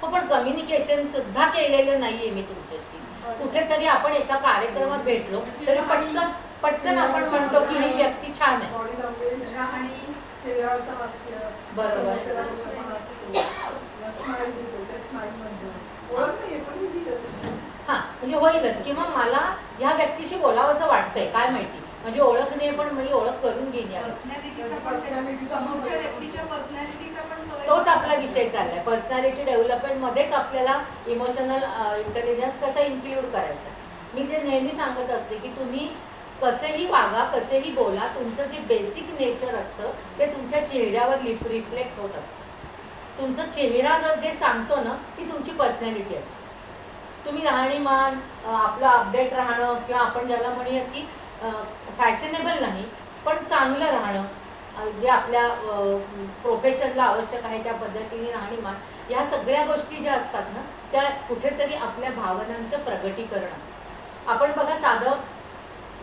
हो, पण कम्युनिकेशन सुद्धा केलेलं नाहीये मी तुमच्याशी. कुठेतरी आपण एका कार्यक्रमात भेटलो तरी पटकन आपण म्हणतो की ही व्यक्ती छान आहे. बरोबर. हा, म्हणजे होईलच किंवा मला ह्या व्यक्तीशी बोलावं असं वाटतंय, काय माहिती म्हणजे ओळख नाही पण मी ओळख करून घेईन. तोच आपला विषय विषय चाललाय. पर्सनॅलिटी डेव्हलपमेंटमध्येच आपल्याला इमोशनल इंटेलिजन्स कसं इन्क्ल्यूड करायचं. मी जे नेहमी सांगत असते की तुम्ही कसेही वागा, कसेही बोला, तुमचं जे बेसिक नेचर असतं ते तुमच्या चेहऱ्यावर रिफ्लेक्ट होत असतं. तुमचा चेहरा जर जे सांगतो ना ती तुमची पर्सनॅलिटी असते. तुम्ही राहणीमान, आपलं अपडेट राहणं, किंवा आपण ज्याला म्हणूया की फॅशनेबल नाही पण चांगलं राहणं, जे आपल्या प्रोफेशनला आवश्यक आहे त्या पद्धतीने राहणीमान, ह्या सगळ्या गोष्टी ज्या असतात ना त्या कुठेतरी आपल्या भावनांचं प्रगटीकरण असतं. आपण बघा साधं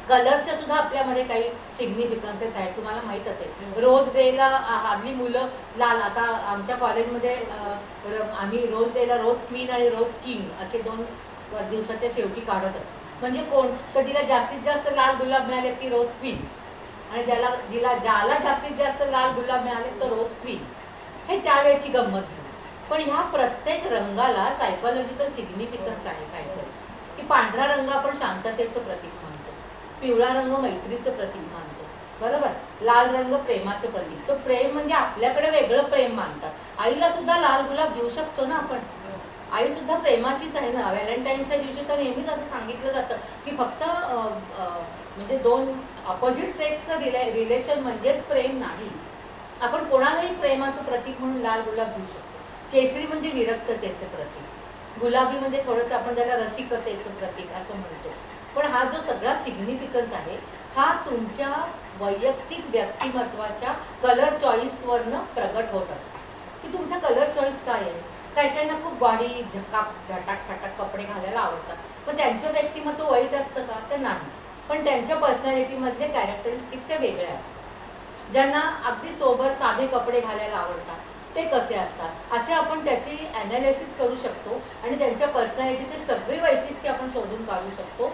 कलरचे सुद्धा आपल्यामध्ये काही सिग्निफिकन्सेस आहेत. तुम्हाला माहीत असेल रोज डेला आम्ही मुलं लाल, आता आमच्या कॉलेजमध्ये आम्ही रोज डेला रोज क्वीन आणि रोज किंग असे 2 दिवसाच्या शेवटी काढत असतो. म्हणजे कोण तर तिला जास्तीत जास्त लाल गुलाब मिळाले ती रोज क्वीन, आणि ज्याला जास्तीत जास्त लाल गुलाब मिळाले तो रोज क्वीन. हे त्यावेळेची गंमत झाली. पण ह्या प्रत्येक रंगाला सायकोलॉजिकल सिग्निफिकन्स आहे काहीतरी. की पांढरा रंग आपण शांततेचं प्रतीक मानतो, पिवळा रंग मैत्रीचं प्रतीक मानतो, बरोबर, लाल रंग प्रेमाचं प्रतीक. तो प्रेम म्हणजे आपल्याकडे वेगळं प्रेम मानतात. आईला सुद्धा लाल गुलाब देऊ शकतो ना आपण. आई सुद्धा प्रेमाचीच आहे ना. व्हॅलेंटाईन्सच्या दिवशी तर नेहमीच असं सांगितलं जातं की फक्त म्हणजे 2 अपोजिट सेक्सचं रिलेशन म्हणजेच प्रेम नाही. आपण कोणालाही प्रेमाचं प्रतीक म्हणून लाल गुलाब देऊ शकतो. केशरी म्हणजे विरक्ततेचं प्रतीक, गुलाबी म्हणजे थोडंसं आपण त्याला रसिकतेचं प्रतीक असं म्हणतो. पण हा जो सगळा सिग्निफिकन्स आहे हा तुमच्या वैयक्तिक व्यक्तिमत्वाच्या कलर चॉईसवरनं प्रगट होत असतो की तुमचा कलर चॉईस काय आहे. काही काहींना खूप गाडी झटाक फटाक कपडे घालायला आवडतात, पण त्यांचं व्यक्तिमत्व वाईट असतं का तर नाही. पण त्यांच्या पर्सनॅलिटीमधले कॅरेक्टरिस्टिक्स हे वेगळे असतात. ज्यांना अगदी सोबर साधे कपडे घालायला आवडतात ते कसे असतात असे आपण त्याची ॲनालिसिस करू शकतो आणि त्यांच्या पर्सनॅलिटीचे सगळी वैशिष्ट्ये आपण शोधून काढू शकतो.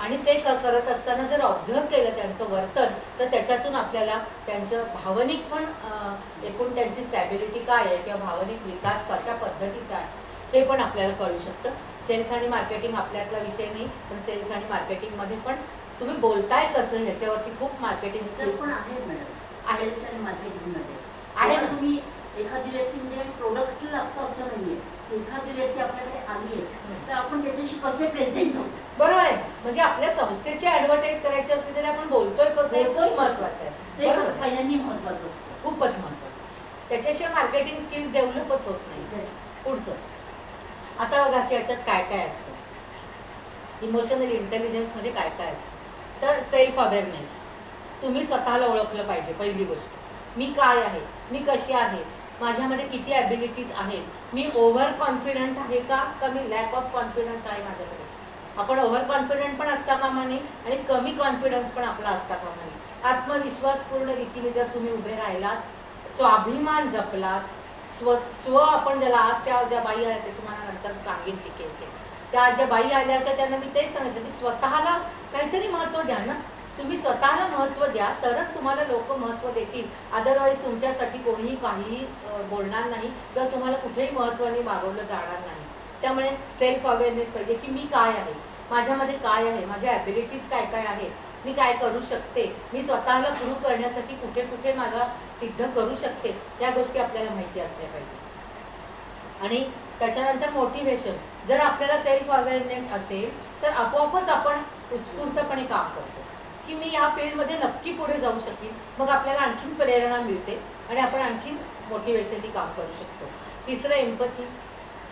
आणि ते करत असताना जर ऑब्झर्व केलं त्यांचं वर्तन तर त्याच्यातून आपल्याला त्यांचं भावनिक पण एकूण त्यांची स्टॅबिलिटी काय आहे किंवा भावनिक विकास कशा पद्धतीचा आहे ते पण आपल्याला कळू शकतं. सेल्स आणि मार्केटिंग आपल्यातला विषय नाही, पण सेल्स आणि मार्केटिंगमध्ये पण तुम्ही बोलताय कसं ह्याच्यावरती खूप मार्केटिंग स्किल्स पण आहेत मॅडम. सेल्स आणि मार्केटिंगमध्ये आहे. तुम्ही एखादी व्यक्ती म्हणजे प्रोडक्ट लागतं असं नाहीये. एखादी व्यक्ती आपल्याकडे आली आहे तर आपण त्याच्याशी कसे प्रेझेंट होतो. बरोबर आहे. म्हणजे आपल्या संस्थेची ऍडव्हर्टाईज करायची असली तरी आपण बोलतोय कसं हे खूप महत्वाचं आहे. बरोबर, पहिल्यांदा महत्वाचं असतं, खूपच महत्वाचं. त्याच्याशिवाय मार्केटिंग स्किल्स डेव्हलपच होत नाही. पुढचं आता बघा की याच्यात काय काय असतं. इमोशनल इंटेलिजन्समध्ये काय काय असतं तर सेल्फ अवेअरनेस. तुम्ही स्वतःला ओळखलं पाहिजे. पहिली गोष्ट, मी काय आहे, मी कशी आहे, माझ्यामध्ये किती ॲबिलिटीज आहेत, मी ओव्हर कॉन्फिडंट आहे का मी लॅक ऑफ कॉन्फिडन्स आहे माझ्याकडे. आपण ओव्हर कॉन्फिडंट पण असता कामा नये आणि कमी कॉन्फिडन्स पण आपला असता कामा नये. आत्मविश्वासपूर्ण रीतीने जर तुम्ही उभे राहिलात, स्वाभिमान जपलात, स्व आपण ज्याला आज त्या ज्या बाई आल्या ते तुम्हाला नंतर सांगेन की केस आहे, त्या ज्या बाई आल्या होत्या त्यांना मी तेच सांगितलं की स्वतःला काहीतरी महत्त्व द्या ना. तुम्ही स्वतःला महत्त्व द्या तरच तुम्हाला लोक महत्त्व देतील. अदरवाईज तुमच्यासाठी कोणीही काहीही बोलणार नाही किंवा तुम्हाला कुठेही महत्त्वाने मागवलं जाणार नाही. त्यामुळे सेल्फ अवेअरनेस पाहिजे की मी काय आहे, माझ्यामध्ये काय आहे, माझ्या ॲबिलिटीज काय काय आहेत, मी काय करू शकते, मी स्वतःला प्रूव्ह करण्यासाठी कुठे कुठे मला सिद्ध करू शकते, या गोष्टी आपल्याला माहिती असल्या पाहिजे. आणि त्याच्यानंतर मोटिवेशन. जर आपल्याला सेल्फ अवेअरनेस असेल तर आपोआपच आपण उत्स्फूर्तपणे काम करतो की मी या फील्डमध्ये नक्की पुढे जाऊ शकेन. मग आपल्याला आणखीन प्रेरणा मिळते आणि आपण आणखीन मोटिवेशननी काम करू शकतो. तिसरं एम्पथी.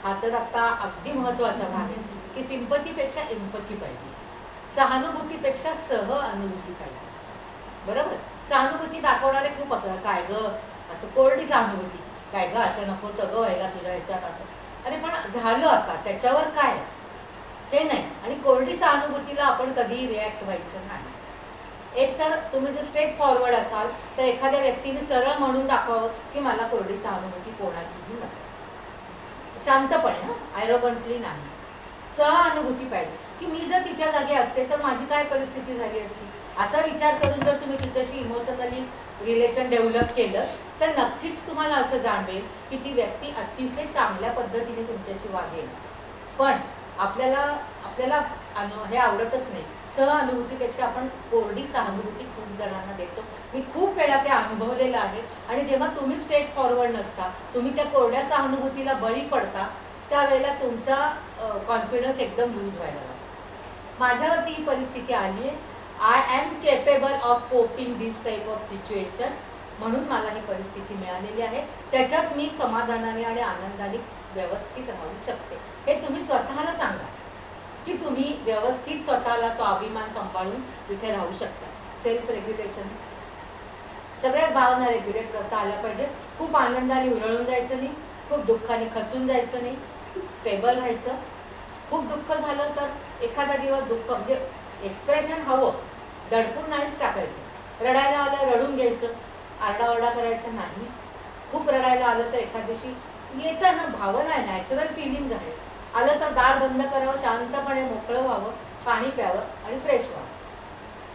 हा तर आता अगदी महत्त्वाचा भाग आहे की सिंपथीपेक्षा एम्पथी पाहिजे, सहानुभूतीपेक्षा सह अनुभूती पाहिजे. बरोबर. सहानुभूती दाखवणारे खूप असं काय ग असं कोरडी सहानुभूती, काय ग असं नको तर ग व्हायला तुझ्या ह्याच्यात असं, अरे पण झालं आता त्याच्यावर काय हे नाही. आणि कोरडी सहानुभूतीला आपण कधीही रिॲक्ट व्हायचं नाही. एक तर तुम्ही जर स्ट्रेट फॉरवर्ड असाल तर एखाद्या व्यक्तीने सरळ म्हणून दाखवावं की मला कोरडी सहानुभूती कोणाचीही नको. शांतपणे, ॲरोगंटली नाही. सहानुभूती पाहिजे की मी जर तिच्या जागी असते तर माझी काय परिस्थिती झाली असती, असा विचार करून जर तुम्ही तिच्याशी इमोशनली रिलेशन डेव्हलप केलं तर नक्कीच तुम्हाला असं जाणवेल की ती व्यक्ती अतिशय चांगल्या पद्धतीने तुमच्याशी वागेल. पण आपल्याला हे आवडतच नाही. सहानुभूतीपेक्षा आपण कोरडी सहानुभूती खूप जणांना देतो. मी खूप वेळा ते अनुभवलेलं आहे. आणि जेव्हा तुम्ही स्ट्रेट फॉरवर्ड नसता, तुम्ही त्या कोरड्या सहानुभूतीला बळी पडता, त्यावेळेला तुमचा कॉन्फिडन्स एकदम लूज व्हायला लागतो. माझ्यावरती ही परिस्थिती आली आहे. I am capable of coping this type of situation, म्हणून मला ही परिस्थिती मिळालेली आहे. त्याच्यात मी समाधानाने आणि आनंदाने व्यवस्थित राहू शकते. हे तुम्ही स्वतःला सांगा की तुम्ही व्यवस्थित स्वतःला स्वाभिमान सांभाळून तिथे राहू शकता. सेल्फ रेग्युलेशन, सगळ्याच भावना रेग्युलेट करता आल्या पाहिजे. खूप आनंदाने उरळून जायचं नाही, खूप दुःखाने खचून जायचं नाही, स्टेबल राहायचं. खूप दुःख झालं तर एखादा दिवस दुःख म्हणजे एक्सप्रेशन हवं, दडपून नाहीच टाकायचं. रडायला आलं रडून घ्यायचं, आरडाओरडा करायचं नाही. खूप रडायला आलं तर एखाद दिवशी येतं ना, भावना आहे, नॅचरल फिलिंग आहे. आलं तर दार बंद करावं, शांतपणे मोकळं व्हावं, पाणी प्यावं आणि फ्रेश व्हावं.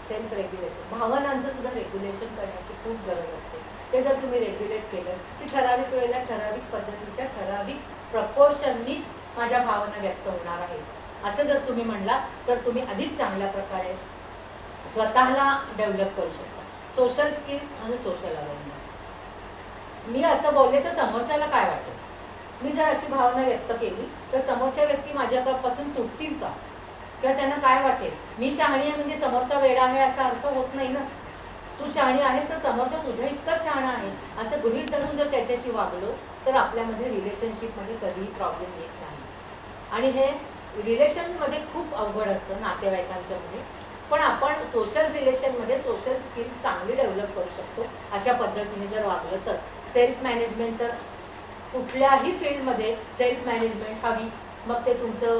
सेल्फ रेग्युलेशन, भावनांचं सुद्धा रेग्युलेशन करण्याची खूप गरज असते. ते जर तुम्ही रेग्युलेट केलं की ठराविक वेळेला ठराविक पद्धतीच्या ठराविक प्रपोर्शननीच माझ्या भावना व्यक्त होणार आहेत असं जर तुम्ही म्हणला तर तुम्ही अधिक चांगल्या प्रकारे स्वतःला डेव्हलप करू शकता. सोशल स्किल्स आणि सोशल अवेअरनेस. मी असं बोलले तर समोरच्याला काय वाटेल? मी जर अशी भावना व्यक्त केली तर समोरच्या व्यक्ती माझ्यापासून तुटतील का? किंवा त्यांना काय वाटेल? मी शहाणी आहे म्हणजे समोरचा वेडा आहे असा अर्थ होत नाही ना. तू शहाणी आहेस तर समोरचा तुझ्या इतकं शहाणा आहे असं गृहीत धरून जर त्याच्याशी वागलो तर आपल्यामध्ये रिलेशनशिपमध्ये कधीही प्रॉब्लेम येत नाही. आणि हे रिलेशनमध्ये खूप अवघड असतं नातेवाईकांच्या मध्ये. पण आपण सोशल रिलेशनमध्ये सोशल स्किल्स चांगली डेव्हलप करू शकतो अशा पद्धतीने जर वागलं तर. सेल्फ मॅनेजमेंट, तर कुठल्याही फील्डमध्ये सेल्फ मॅनेजमेंट हवी. मग ते तुमचं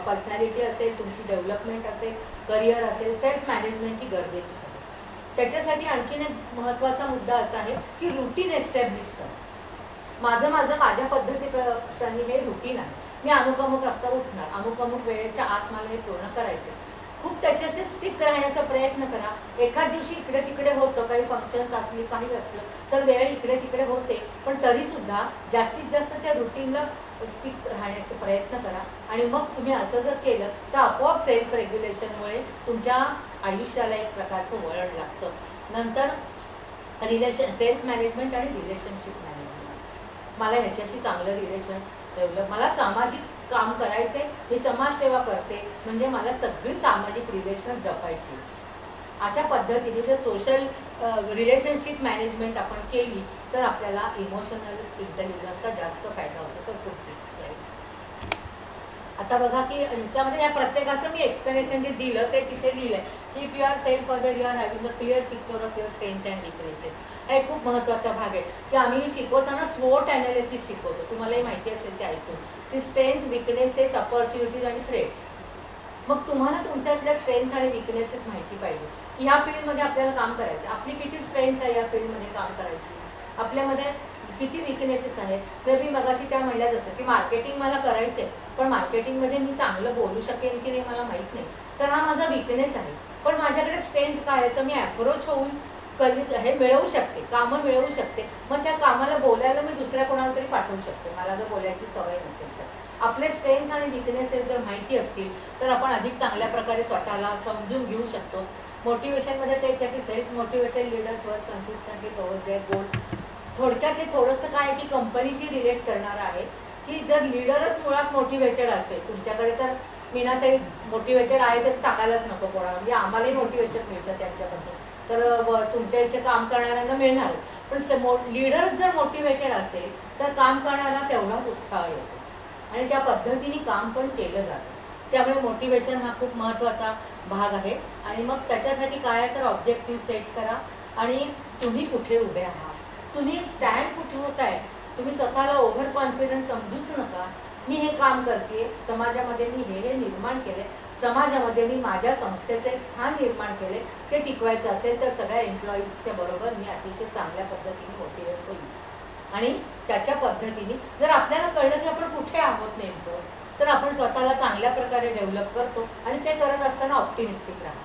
पर्सनॅलिटी असेल, तुमची डेव्हलपमेंट असेल, करिअर असेल, सेल्फ मॅनेजमेंट ही गरजेची आहे. त्याच्यासाठी आणखीन एक महत्त्वाचा मुद्दा असा आहे की रुटीन एस्टॅब्लिश करा. माझ्या पद्धतीप्रमाणे हे रुटीन आहे. मी अमुक असता उठणार, अमुक वेळेच्या आत मला हे पूर्ण करायचं. खूप त्याच्याशी स्टिक राहण्याचा प्रयत्न करा. एखाद दिवशी इकडे तिकडे होतं, काही फंक्शन्स असली काही असलं तर वेळ इकडे तिकडे होते, पण तरीसुद्धा जास्तीत जास्त त्या रुटीनला स्टिक राहण्याचा प्रयत्न करा. आणि मग तुम्ही असं जर केलं तर आपोआप सेल्फ रेग्युलेशनमुळे तुमच्या आयुष्याला एक प्रकारचं वळण लागतं. नंतर सेल्फ मॅनेजमेंट आणि रिलेशनशिप मॅनेजमेंट. मला ह्याच्याशी चांगलं रिलेशन डेव्हलप, मला सामाजिक काम करायचे, मी समाजसेवा करते म्हणजे मला सगळी सामाजिक रिलेशन जपायची. अशा पद्धतीने जर सोशल रिलेशनशिप मॅनेजमेंट आपण केली तर आपल्याला इमोशनल इंटेलिजन्सचा जास्त फायदा होतो. सर पुढची आता बघा की ह्याच्यामध्ये या प्रत्येकाचं मी एक्सप्लेनेशन जे दिलं ते तिथे लिहिलं आहे की if you are self aware you are having a clear picture of your strength and weaknesses. हा एक खूप महत्त्वाचा भाग आहे की आम्ही शिकवताना स्वोट ॲनालिसिस शिकवतो. तुम्हालाही माहिती असेल ते ऐकून की स्ट्रेंथ, विकनेसेस, अपॉर्च्युनिटीज आणि थ्रेट्स. मग तुम्हाला तुमच्यातल्या स्ट्रेंथ आणि विकनेसेस माहिती पाहिजे की ह्या फील्डमध्ये आपल्याला काम करायचं, आपली किती स्ट्रेंथ आहे या फील्डमध्ये काम करायची, आपल्यामध्ये किती विकनेसेस आहेत. तर मी मगाशी त्या म्हणल्या जसं की मार्केटिंग मला करायचं आहे पण मार्केटिंगमध्ये मी चांगलं बोलू शकेन की नाही मला माहीत नाही, तर हा माझा विकनेस आहे. पण माझ्याकडे स्ट्रेंथ काय आहे तर मी अप्रोच होऊन हे मिळवू शकते, कामं मिळवू शकते. मग त्या कामाला बोलायला मी दुसऱ्या कोणाला तरी पाठवू शकते मला जर बोलायची सवय नसेल तर. आपले स्ट्रेंथ आणि विकनेसेस जर माहिती असतील तर आपण अधिक चांगल्या प्रकारे स्वतःला समजून घेऊ शकतो. मोटिवेशनमध्ये तेच आहे की self motivated leaders work consistently towards their goal. थोडक्यात हे थोडंसं काय आहे की कंपनीशी रिलेट करणार आहे की जर लीडरच मुळात मोटिवेटेड असेल तुमच्याकडे, तर मीनाताई मोटिवेटेड आहे तर सांगायलाच नको कोणाला, म्हणजे आम्हालाही मोटिवेशन मिळतं त्यांच्यापासून, तर तुमच्या इथे काम करणाऱ्यांना मिळणार. पण लीडर जर मोटिवेटेड असेल तर काम करण्याला तेवढाच उत्साह येतो आणि त्या पद्धतीने काम पण केलं जातं. त्यामुळे मोटिवेशन हा खूप महत्त्वाचा भाग आहे. आणि मग त्याच्यासाठी काय आहे तर ऑब्जेक्टिव्ह सेट करा आणि तुम्ही कुठे उभे आहात, तुम्ही स्टँड कुठे होत आहे. तुम्ही स्वतःला ओव्हर कॉन्फिडन्स समजूच नका. मी हे काम करते, समाजामध्ये मी हे निर्माण केले, समाजामध्ये मी माझ्या संस्थेचं एक स्थान निर्माण केले, ते टिकवायचं असेल तर सगळ्या एम्प्लॉईजच्या बरोबर मी अतिशय चांगल्या पद्धतीने मोटिवेट होईल. आणि त्याच्या पद्धतीने जर आपल्याला कळलं की आपण कुठे आहोत नेमकं तर आपण स्वतःला चांगल्या प्रकारे डेव्हलप करतो. आणि ते करत असताना ऑप्टिमिस्टिक राहा,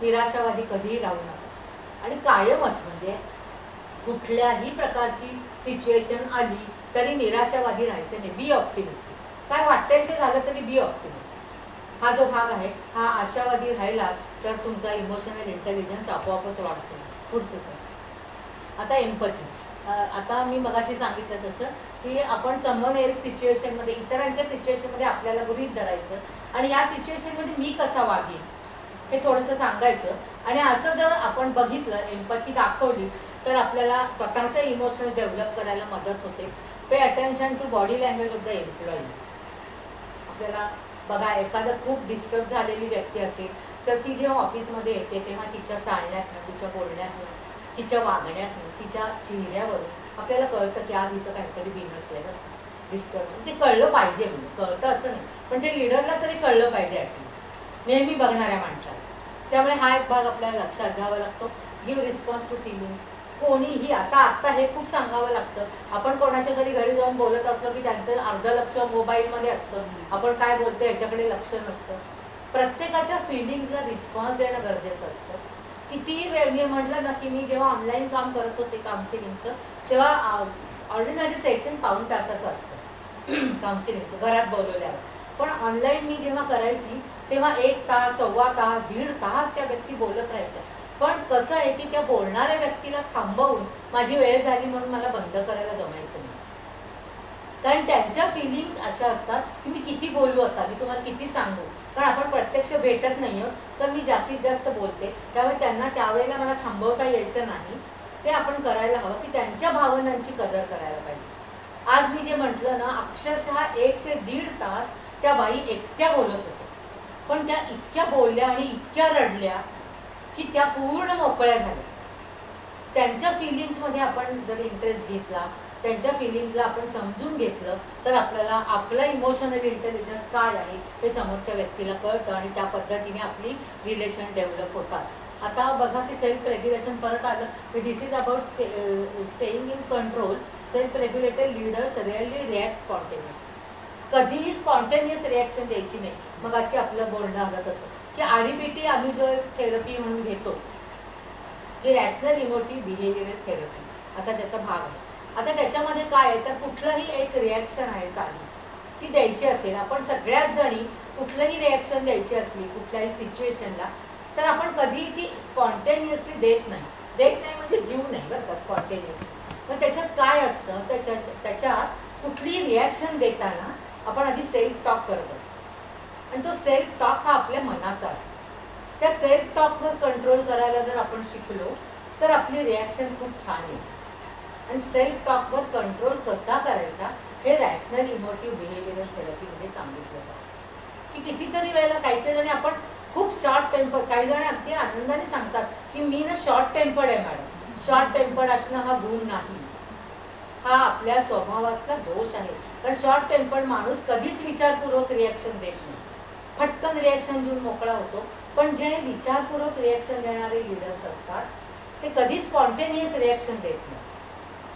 निराशावादी कधीही राहू नका. आणि कायमच म्हणजे कुठल्याही प्रकारची सिच्युएशन आली तरी निराशावादी राहायचं नाही. Be optimistic. काय वाटेल ते झालं तरी बी ऑप्टिमिस्टिक. हा जो भाग आहे हा आशावादी राहिला तर तुमचा इमोशनल इंटेलिजन्स आपोआपच वाढतो. पुढचं सर, आता एम्पथी. आता मी मगाशी सांगितलं तसं की आपण समवन एल्स सिच्युएशनमध्ये, इतरांच्या सिच्युएशनमध्ये आपल्याला गृहीत धरायचं आणि या सिच्युएशनमध्ये मी कसा वागेन हे थोडंसं सांगायचं. आणि असं जर आपण बघितलं, एम्पथी दाखवली, तर आपल्याला स्वतःच्या इमोशन्स डेव्हलप करायला मदत होते. Pay attention to body language of the employee. आपल्याला बघा, एखादं खूप डिस्टर्ब झालेली व्यक्ती असेल तर ती जेव्हा ऑफिसमध्ये येते तेव्हा तिच्या चालण्यातनं, तिच्या बोलण्यातनं, तिच्या वागण्यातनं, तिच्या चेहऱ्यावरून आपल्याला कळतं की आज हिचं काहीतरी बिनसलेलं डिस्टर्ब. ते कळलं पाहिजे, म्हणजे कळतं असं नाही, पण ते लिडरला तरी कळलं पाहिजे ॲटलिस्ट, नेहमी बघणाऱ्या माणसाला. त्यामुळे हा एक भाग आपल्याला लक्षात घ्यावा लागतो. Give response to feelings. कोणीही आता हे खूप सांगावं लागतं. आपण कोणाच्या घरी जाऊन बोलत असलो की त्यांचं अर्ध लक्ष मोबाईलमध्ये असतं, आपण काय बोलतो याच्याकडे लक्ष नसतं. प्रत्येकाच्या फिलिंग्सला रिस्पॉन्स देणं गरजेचं असतं. कितीही वेळ, मी म्हटलं ना की मी जेव्हा ऑनलाईन काम करत होते काउन्सिलिंगचं, तेव्हा ऑर्डिनरी सेशन पाऊण तासाचं असतं काउन्सिलिंगचं, घरात बोलवल्यावर. पण ऑनलाईन मी जेव्हा करायची तेव्हा 1 तास, सव्वा तास, 1.5 तास त्या व्यक्ती बोलत राहायच्या. पण कसं आहे की त्या बोलणाऱ्या व्यक्तीला थांबवून माझी वेळ झाली म्हणून मला बंद करायला जमायचं नाही. कारण त्यांच्या फिलिंग्स अशा असतात की मी किती बोलू, आता मी तुम्हाला किती सांगू, कारण आपण प्रत्यक्ष भेटत नाही आहोत, तर मी जास्तीत जास्त बोलते. त्यामुळे त्यांना त्यावेळेला मला थांबवता यायचं नाही. ते आपण करायला हवं की त्यांच्या भावनांची कदर करायला पाहिजे. आज मी जे म्हटलं ना, अक्षरशः 1 ते 1.5 तास त्या बाई एकट्या बोलत होत्या, पण त्या इतक्या बोलल्या आणि इतक्या रडल्या की त्या पूर्ण मोकळ्या झाल्या. त्यांच्या फिलिंग्समध्ये आपण जर इंटरेस्ट घेतला, त्यांच्या फिलिंग्सला आपण समजून घेतलं, तर आपल्याला आपला इमोशनल इंटेलिजन्स काय आहे हे समोरच्या व्यक्तीला कळतं आणि त्या पद्धतीने आपली रिलेशन डेव्हलप होतात. आता बघा की सेल्फ रेग्युलेशन परत आलं की this is about staying in control. Self regulated leaders really react spontaneous. कधीही स्पॉन्टेनियस रिॲक्शन द्यायची नाही. मग आजची आपलं बोलणं आलं तसं की REBT आम्ही जो थेरपी म्हणून घेतो की रॅशनल इमोटिव्ह बिहेवियर थेरपी, असा त्याचा भाग आहे. आता त्याच्यामध्ये काय आहे तर कुठलंही एक रिॲक्शन आहे साधी, ती द्यायची असेल, आपण सगळ्याच जणी कुठलंही रिॲक्शन द्यायची असली कुठल्याही सिच्युएशनला, तर आपण कधीही ती स्पॉन्टेनियसली देत नाही. म्हणजे देऊ नाही बरं का स्पॉन्टेनियसली. मग त्याच्यात काय असतं, त्याच्यात कुठलीही रिॲक्शन देताना आपण आधी सेल्फ टॉक करत असतो आणि तो सेल्फ टॉक हा आपल्या मनाचा असतो. त्या सेल्फ टॉकवर कंट्रोल करायला जर आपण शिकलो तर आपली रिॲक्शन खूप छान येईल. आणि सेल्फ टॉकवर कंट्रोल कसा करायचा हे रॅशनल इमोटिव्ह बिहेवियरल थेरपीमध्ये सांगितलं जातं. की कितीतरी वेळेला काही जणी आपण खूप शॉर्ट टेम्पर्ड, काही जण अगदी आनंदाने सांगतात की मी ना शॉर्ट टेम्पर्ड आहे मॅडम. शॉर्ट टेम्पर्ड असणं हा गुण नाही, हा आपल्या स्वभावातला दोष आहे. कारण शॉर्ट टेम्पर्ड माणूस कधीच विचारपूर्वक रिॲक्शन देत नाही, फटकन रिॲक्शन देऊन मोकळा होतो. पण जे विचारपूर्वक रिॲक्शन देणारे लीडर्स असतात ते कधी स्पॉन्टेनियस रिॲक्शन देत नाही.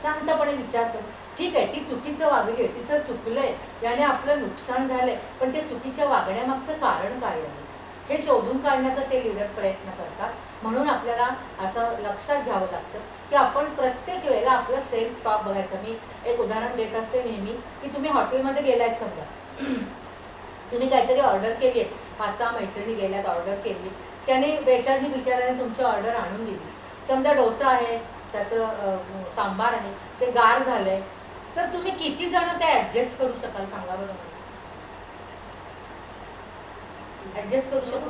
शांतपणे विचार करू, ठीक आहे ती चुकीचं वागली आहे, तिचं चुकलंय, याने आपलं नुकसान झालंय, पण ते चुकीच्या वागण्यामागचं कारण काय आहे हे शोधून काढण्याचा ते लीडर प्रयत्न करतात. म्हणून आपल्याला असं लक्षात घ्यावं लागतं की आपण प्रत्येक वेळेला आपलं सेल्फ टॉक बघायचं. मी एक उदाहरण देत असते नेहमी की तुम्ही हॉटेलमध्ये गेलायत, समजा तुम्ही काहीतरी ऑर्डर केली आहे, 5-6 मैत्रिणी गेल्यात, ऑर्डर केली, त्याने वेटरनी बिचाराने तुमची ऑर्डर आणून दिली. समजा डोसा आहे, त्याचं सांबार आहे, ते गार झालंय, तर तुम्ही किती जण ते ॲडजस्ट करू शकाल सांगा बरं मला. ॲडजस्ट करू शकू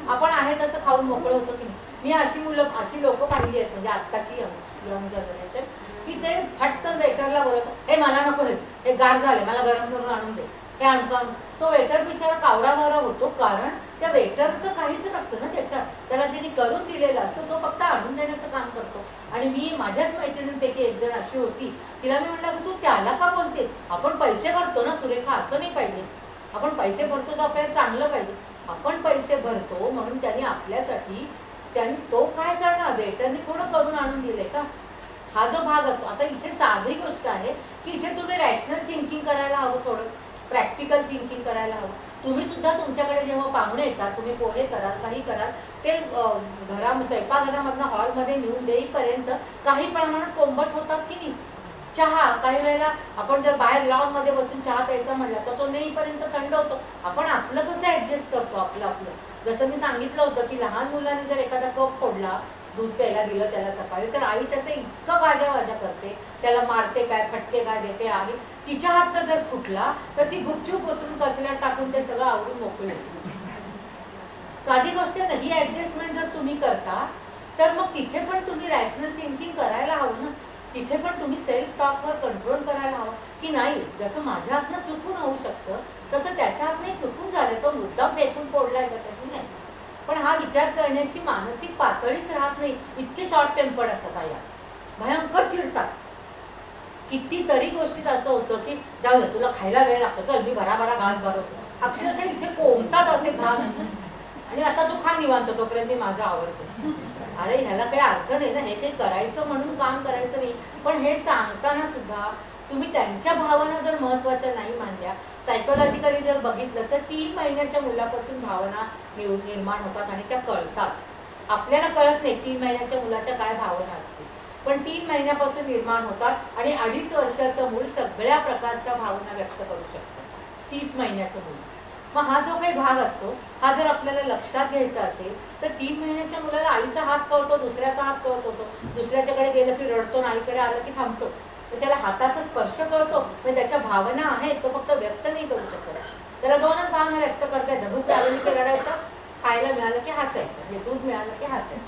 आपण, आहे तसं खाऊन मोकळं होतो की नाही. मी अशी लोक पाहिली आहेत म्हणजे आत्ताची यंग जनरेशन की ते फटकन वेटरला बोलत, हे मला नको, हे गार झाले, मला गरम करून आणून दे, हे आणून. तो वेटर बिचारा कावराबावरा होतो, कारण त्या वेटरचं काहीच नसतं ना त्याच्यात. त्याला ज्यांनी करून दिलेलं असतं तो फक्त आणून देण्याचं काम करतो. आणि मी माझ्याच मैत्रिणींपैकी एक जण अशी होती, तिला मी म्हटलं की तू त्याला का बोलतेस, आपण पैसे भरतो ना सुरेखा, असं नाही पाहिजे. आपण पैसे भरतो तर आपल्याला चांगलं पाहिजे. आपण पैसे भरतो म्हणून त्यांनी आपल्यासाठी, त्यांनी तो काय करणार, वेटरनी थोडं करून आणून दिले का, हा जो भाग असतो. आता इथे साधी गोष्ट आहे की इथे तुम्ही रॅशनल थिंकिंग करायला हवं, थोडं प्रॅक्टिकल थिंकिंग करायला हवं. तुम्ही सुद्धा तुमच्याकडे जेव्हा पाहुणे येतात, तुम्ही पोहे कराल, काही कराल, ते स्वयंपाकघरामधनं हॉलमध्ये नेऊन देईपर्यंत काही प्रमाणात कोंबट होतात की नाही, चहा काही वेळेला आपण जर बाहेर लॉन मध्ये बसून चहा प्यायचा म्हणला तर तो नेईपर्यंत थंड होतो. आपण आपलं कसं ऍडजस्ट करतो आपलं. जसं मी सांगितलं होतं की लहान मुलाने जर एखादा कप फोडला, दूध प्यायला दिलं त्याला सकाळी, तर आई त्याचं इतकं वाजा करते, त्याला मारते काय, फटके काय देते. आणि तिच्या हातचा जर फुटला तर ती गुपचूप उतरून कचऱ्यात टाकून ते सगळं आवरून मोकळी होते. साधी गोष्ट आहे ना, ही ऍडजस्टमेंट जर तुम्ही करता तर मग तिथे पण तुम्ही रॅशनल थिंकिंग करायला हवं ना. तिथे पण तुम्ही सेल्फ टॉकवर कंट्रोल करायला हवं की नाही, जसं माझ्या हातनं चुकून होऊ शकतं तसं त्याच्या हातने चुकून झालं, तो मुद्दाम फेकून फोडलाय का त्याची नाही. पण हा विचार करण्याची मानसिक पातळीच राहत नाही. इतके शॉर्ट टेम्पर्ड असतात या, भयंकर चिडतात. कितीतरी गोष्टीत असं होतं की जाऊ दे तुला खायला वेळ लागतो, चल मी भराभरा घास भरवतो. अक्षरशः इथे कोंबतात असे घास, आणि आता तू खा निवांत, तोपर्यंत मी माझं आवडतो. अरे ह्याला काही अर्थ नाही ना, हे काही करायचं म्हणून काम करायचं नाही. पण हे सांगताना सुद्धा तुम्ही त्यांच्या भावना जर महत्वाच्या नाही मानल्या, सायकोलॉजिकली जर बघितलं तर 3 महिन्याच्या मुलापासून भावना निर्माण होतात आणि त्या कळतात. आपल्याला कळत नाही 3 महिन्याच्या मुलाच्या काय भावना असतील, पण 3 महिन्यापासून निर्माण होतात. आणि 2.5 वर्षाचं मूल सगळ्या प्रकारच्या भावना व्यक्त करू शकतं. 30 महिन्याचं मूल, मग हा जो काही भाग असतो हा जर आपल्याला लक्षात घ्यायचा असेल तर 3 महिन्याच्या मुलाला आईचा हात कळतो, दुसऱ्याचा हात कळतो, दुसऱ्याच्याकडे गेलं की रडतो, आईकडे आलं की थांबतो. तर त्याला हाताचा स्पर्श कळतो, पण त्याच्या भावना आहेत तो फक्त व्यक्त नाही करू शकत. त्याला 2च भावना व्यक्त करता येतात, भूक लागली की रडायचं, खायला मिळालं की हसायचं, म्हणजे दूध मिळालं की हसायचं.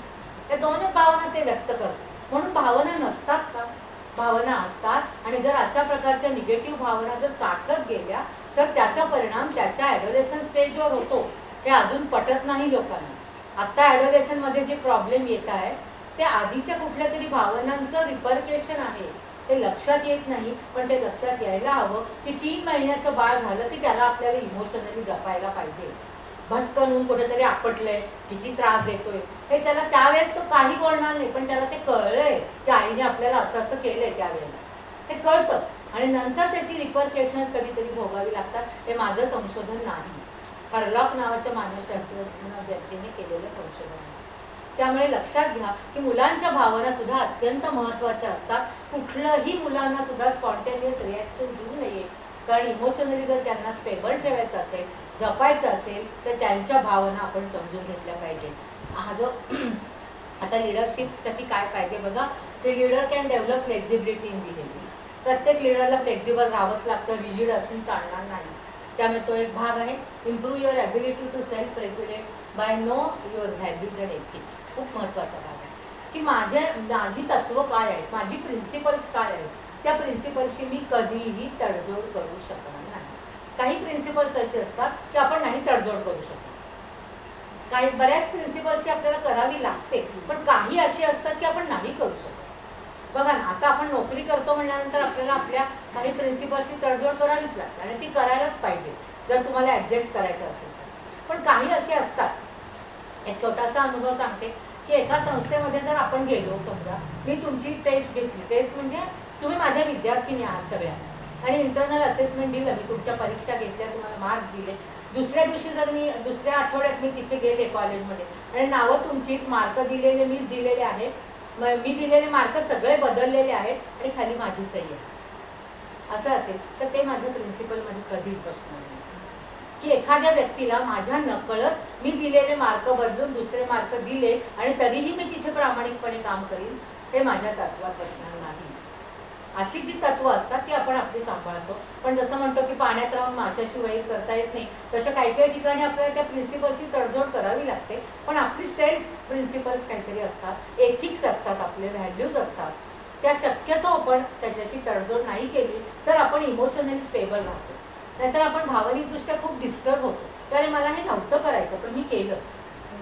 त्या 2च भावना ते व्यक्त करतात. म्हणून भावना नसतात का? भावना असतात. आणि जर अशा प्रकारच्या निगेटिव्ह भावना जर साठत गेल्या तर त्याचा परिणाम त्याच्या ॲडोलेशन स्टेजवर होतो. हे अजून पटत नाही लोकांना. आता ॲडोलेशन मध्ये जे प्रॉब्लेम येत आहे ते आधीच्या कुठल्या तरी भावनांचं रिपरकेशन आहे, ते लक्षात येत नाही. पण ते लक्षात यायला हवं की 3 महिन्याचं बाळ झालं की त्याला आपल्याला इमोशनली जपायला पाहिजे. भस्कन कुठेतरी आपटलंय, किती त्रास देतोय, हे त्याला त्यावेळेस तो काही बोलणार नाही, पण त्याला ते कळलंय की आईने आपल्याला असं असं केलंय, त्यावेळेला ते कळतं. आणि नंतर त्याची रिपरकेशन्स कधीतरी भोगावी लागतात. हे माझं संशोधन नाही, हरलॉक नावाच्या मानसशास्त्रज्ञ व्यक्तीने केलेलं संशोधन आहे. त्यामुळे लक्षात घ्या की मुलांच्या भावना सुद्धा अत्यंत महत्त्वाच्या असतात. कुठलंही मुलांना सुद्धा स्पॉन्टेनियस रिॲक्शन देऊ नये, कारण इमोशनली जर त्यांना स्टेबल ठेवायचं असेल, जपायचं असेल तर त्यांच्या भावना आपण समजून घेतल्या पाहिजे. हा जो आता लिडरशिपसाठी काय पाहिजे बघा, ते leader can develop flexibility in behaviour. प्रत्येक लिडरला फ्लेक्झिबल राहावंच लागतं, रिजिड असून चालणार नाही. त्यामुळे तो एक भाग आहे. Improve your ability to self regulate by know your values and ethics. खूप महत्त्वाचा भाग आहे की माझी तत्त्व काय आहेत, माझी प्रिन्सिपल्स काय आहेत, त्या प्रिन्सिपल्सशी मी कधीही तडजोड करू शकणार नाही. काही प्रिन्सिपल्स असे असतात की आपण नाही तडजोड करू शकत, काही बऱ्याच प्रिन्सिपल्सची आपल्याला करावी लागते, पण काही अशी असतात की आपण नाही करू शकत. बघा ना, आता आपण नोकरी करतो म्हणल्यानंतर आपल्याला आपल्या काही प्रिन्सिपल्सची तडजोड करावीच लागते आणि ती करायलाच पाहिजे जर तुम्हाला ॲडजस्ट करायचं असेल तर. पण काही असे असतात, एक छोटासा अनुभव सांगते की एका संस्थेमध्ये जर आपण गेलो, समजा मी तुमची टेस्ट घेतली, टेस्ट म्हणजे तुम्ही माझ्या विद्यार्थिनी आहात सगळ्या, आणि इंटरनल असेसमेंट दिलं, मी तुमच्या परीक्षा घेतल्या, तुम्हाला मार्क्स दिले. दुसऱ्या दिवशी जर मी दुसऱ्या आठवड्यात मी तिथे गेले कॉलेजमध्ये आणि नावं तुमचीच, मार्क दिलेले मीच दिलेले आहेत, मी दिलेले मार्क सगळे बदललेले आहेत आणि खाली माझी सही आहे, असं असेल तर ते माझ्या प्रिन्सिपलमध्ये कधीच बसणार नाही. की एखाद्या व्यक्तीला माझ्या नकळत मी दिलेले मार्क बदलून दुसरे मार्क दिले आणि तरीही मी तिथे प्रामाणिकपणे काम करीन, हे माझ्या तत्वात बसणार नाही. अशी जी तत्व असतात ती आपण आपली सांभाळतो. पण जसं म्हणतो की पाण्यात राहून माशाशी वैर करता येत नाही, तशा काही काही ठिकाणी आपल्याला त्या प्रिन्सिपलची तडजोड करावी लागते. पण आपली सेल्फ प्रिन्सिपल्स काहीतरी असतात, एथिक्स असतात, आपले व्हॅल्यूज असतात, त्या शक्यतो आपण त्याच्याशी तडजोड नाही केली तर आपण इमोशनली स्टेबल राहतो. नाहीतर आपण भावनिकदृष्ट्या खूप डिस्टर्ब होतो, त्याने मला हे नव्हतं करायचं पण मी केलं,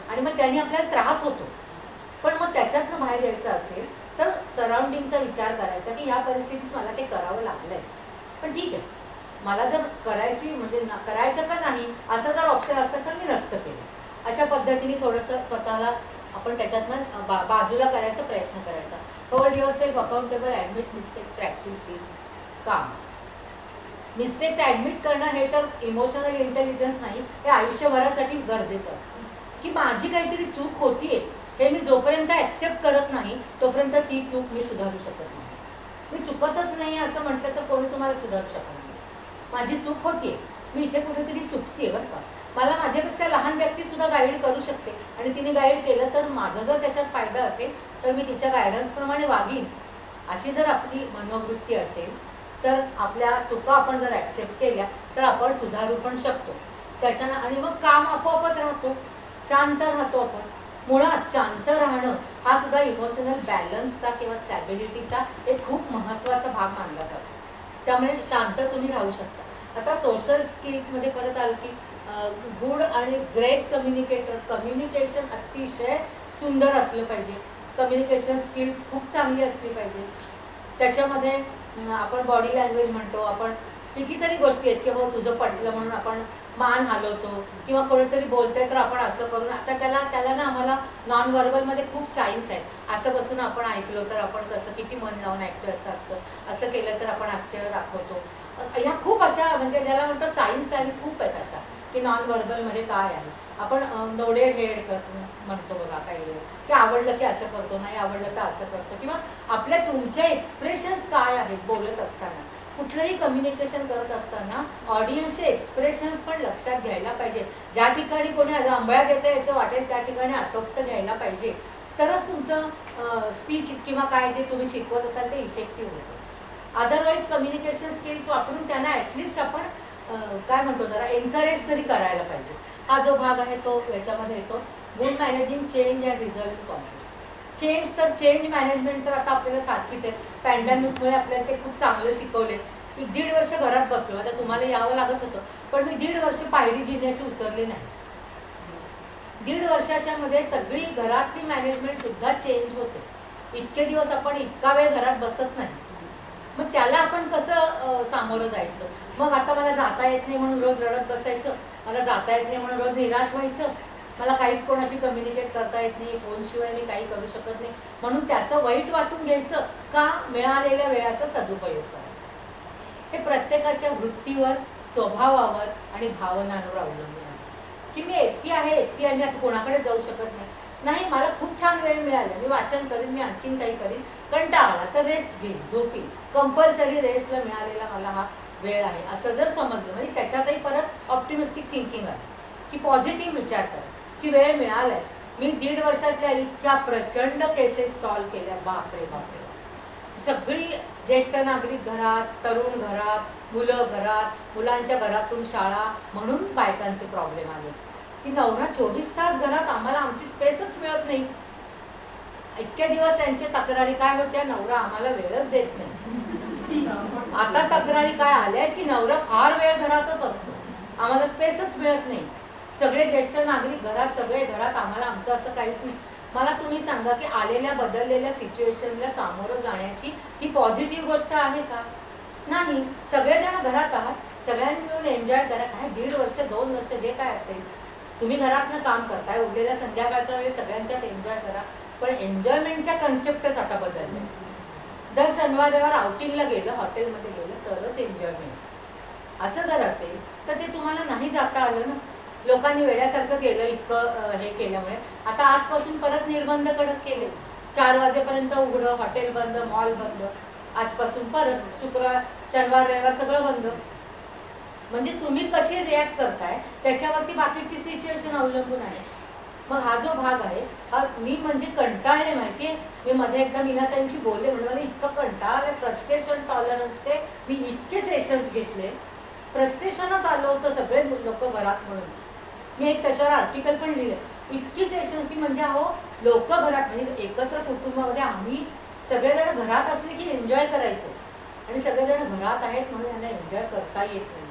आणि मग त्याने आपल्याला त्रास होतो. पण मग त्याच्यातनं बाहेर यायचं असेल तर सराउंडिंगचा विचार करायचा की या परिस्थितीत मला ते करावं लागलंय, पण ठीक आहे, मला जर करायची म्हणजे करायचं का नाही असं जर ऑप्शन असतं तर मी नसतं केलं. अशा पद्धतीने थोडंसं स्वतःला आपण त्याच्यातनं बाजूला करायचा प्रयत्न करायचा. Hold yourself accountable, admit mistakes, practice the calm. Mistakes admit करणं हे तर इमोशनल इंटेलिजन्स नाही, हे आयुष्यभरासाठी गरजेचं असतं. की माझी काहीतरी चूक होतीये हे मी जोपर्यंत ॲक्सेप्ट करत नाही तोपर्यंत ती चूक मी सुधारू शकत नाही. मी चुकतच नाही असं म्हटलं तर कोणी तुम्हाला सुधारू शकणार नाही. माझी चूक होतीये, मी इथे कुठेतरी चुकतेय बरं का. मला माझ्यापेक्षा लहान व्यक्ती सुद्धा गाईड करू शकते आणि तिने गाईड केलं तर माझा जर त्याच्यात फायदा असेल तर मी तिच्या गायडन्सप्रमाणे वागीन. अशी जर आपली मनोवृत्ती असेल तर आपल्या चुका आपण जर ॲक्सेप्ट केल्या तर आपण सुधारू पण शकतो त्याच्यानं. आणि मग काम आपोआपच राहतो, शांत राहतो आपण. मुळात शांत राहणं हा सुद्धा इमोशनल बॅलन्सचा किंवा स्टॅबिलिटीचा एक खूप महत्त्वाचा भाग मानला जातो. त्यामुळे शांत तुम्ही राहू शकता. आता सोशल स्किल्समध्ये परत आलं की गुड आणि ग्रेट कम्युनिकेटर. कम्युनिकेशन अतिशय सुंदर असलं पाहिजे, कम्युनिकेशन स्किल्स खूप चांगली असली पाहिजे. त्याच्यामध्ये आपण बॉडी लँग्वेज म्हणतो, आपण कितीतरी गोष्टी आहेत की हो तुझं पटलं म्हणून आपण मान हलवतो किंवा कोणीतरी बोलतंय तर आपण असं करून. आता त्याला ना आम्हाला नॉन व्हर्बलमध्ये खूप सायन्स आहेत. असं बसून आपण ऐकलो तर आपण कसं किती मन लावून ऐकतो असं असतं, असं केलं तर आपण आश्चर्य दाखवतो. ह्या खूप अशा म्हणजे ज्याला म्हणतो सायन्स आणि खूप आहेत अशा की नॉन व्हर्बलमध्ये काय आहे. आपण नोडेड हेड म्हणतो बघा काही वेळ की आवडलं की असं करतो, नाही आवडलं तर असं करतो. किंवा आपल्या तुमचे एक्सप्रेशन्स काय आहेत बोलत असताना, कुठलंही कम्युनिकेशन करत असताना ऑडियन्सचे एक्सप्रेशन्स पण लक्षात घ्यायला पाहिजे. ज्या ठिकाणी कोणी आंबळ्या देत आहे असं वाटेल त्या ठिकाणी आटोपतं घ्यायला पाहिजे, तरच तुमचं स्पीच किंवा काय जे तुम्ही शिकवत असाल ते इफेक्टिव्ह होतं. अदरवाईज कम्युनिकेशन स्किल्स वापरून त्यांना ॲटलिस्ट आपण काय म्हणतो जरा एनकरेज तरी करायला पाहिजे. हा जो भाग आहे तो याच्यामध्ये येतो. Good managing change and result conflict. Change तर चेंज मॅनेजमेंट तर आता आपल्याला सारखीच आहे. पॅन्डेमिकमुळे आपल्याला ते खूप चांगलं शिकवले. मी 1.5 वर्ष घरात बसलो. आता तुम्हाला यावं लागत होतं पण मी 1.5 वर्ष पायरी जिण्याची उतरली नाही. 1.5 वर्षाच्या मध्ये सगळी घरातली मॅनेजमेंट सुद्धा चेंज होते. इतके दिवस आपण इतका वेळ घरात बसत नाही. मग त्याला आपण कसं सामोरं जायचं. मग आता मला जाता येत नाही म्हणून रोज रडत बसायचं, मला जाता येत नाही म्हणून रोज निराश व्हायचं, मला काहीच कोणाशी कम्युनिकेट करता येत नाही, फोनशिवाय मी काही करू शकत नाही म्हणून त्याचं वाईट वाटून घ्यायचं का मिळालेल्या वेळाचा सदुपयोग करायचा. हे प्रत्येकाच्या वृत्तीवर, स्वभावावर आणि भावनांवर अवलंबून आहे की मी एकटी आहे मी आता कोणाकडे जाऊ शकत नाही, मला खूप छान वेळ मिळाला, मी वाचन करीन, मी आणखीन काही करीन, कंटाळा आला तर रेस्ट घेईन, झोपीन, कंपल्सरी रेस्टला मिळालेला मला हा वेळ आहे असं जर समजलं म्हणजे त्याच्यातही परत ऑप्टिमिस्टिक थिंकिंग आहे की पॉझिटिव्ह विचार करा की वेळ मिळालाय. मी 1.5 वर्षातल्या इतक्या प्रचंड केसेस सॉल्व्ह केल्या. बापरे बापरे. सगळी ज्येष्ठ नागरिक घरात, तरुण घरात, मुलं घरात, मुलांच्या घरातून शाळा म्हणून बायकांचे प्रॉब्लेम आले की नवरा 24 तास घरात, आम्हाला आमची स्पेसच मिळत नाही. इतके दिवस त्यांच्या तक्रारी काय होत्या, नवरा आम्हाला वेळच देत नाही. आता तक्रारी काय आल्या की नवरा फार वेळ घरातच असतो, आम्हाला स्पेसच मिळत नाही. सगळे ज्येष्ठ नागरिक घरात, सगळे घरात, आम्हाला आमचं असं काहीच नाही. मला तुम्ही सांगा की आलेल्या बदललेल्या सिच्युएशनला सामोरं जाण्याची ही पॉझिटिव्ह गोष्ट आहे का? नाही. सगळेजण घरात आहात, सगळ्यांनी मिळून एन्जॉय करा. काय 1.5 वर्ष 2 वर्ष जे काय असेल तुम्ही घरातनं काम करताय, उरलेल्या संध्याकाळचा वेळ सगळ्यांच्यात एन्जॉय करा. पण एन्जॉयमेंटच्या कन्सेप्टच आता बदलले. दर शनिवार रविवार आउटिंगला गेलं, हॉटेलमध्ये गेलं तरच एन्जॉयमेंट असं जर असेल तर ते तुम्हाला नाही जाता आलं ना. लोकांनी वेड्यासारखं केलं इतकं हे केल्यामुळे. आता आजपासून परत निर्बंध कडक केले. 4 वाजेपर्यंत उघडं, हॉटेल बंद, मॉल बंद. आजपासून परत शुक्रवार शनिवार रविवार सगळं बंद. म्हणजे तुम्ही कशी रिॲक्ट करताय त्याच्यावरती बाकीची सिच्युएशन अवलंबून आहे. मग हा जो भाग आहे हा मी म्हणजे कंटाळले माहितीये. मी मध्ये एकदा मीनाताईंशी बोलले म्हणजे मला इतकं कंटाळलं. फ्रस्ट्रेशन टॉलरन्सचे मी इतके सेशन्स घेतले, फ्रस्ट्रेशनच आलं होतं सगळे लोक घरात म्हणून. मी एक त्याच्यावर आर्टिकल पण लिहिले. इतकी सेशन्स की म्हणजे अहो लोक घरात म्हणजे एकत्र कुटुंबामध्ये आम्ही सगळेजण घरात असले की एन्जॉय करायचो आणि सगळेजण घरात आहेत म्हणून यांना एन्जॉय करता येत नाही.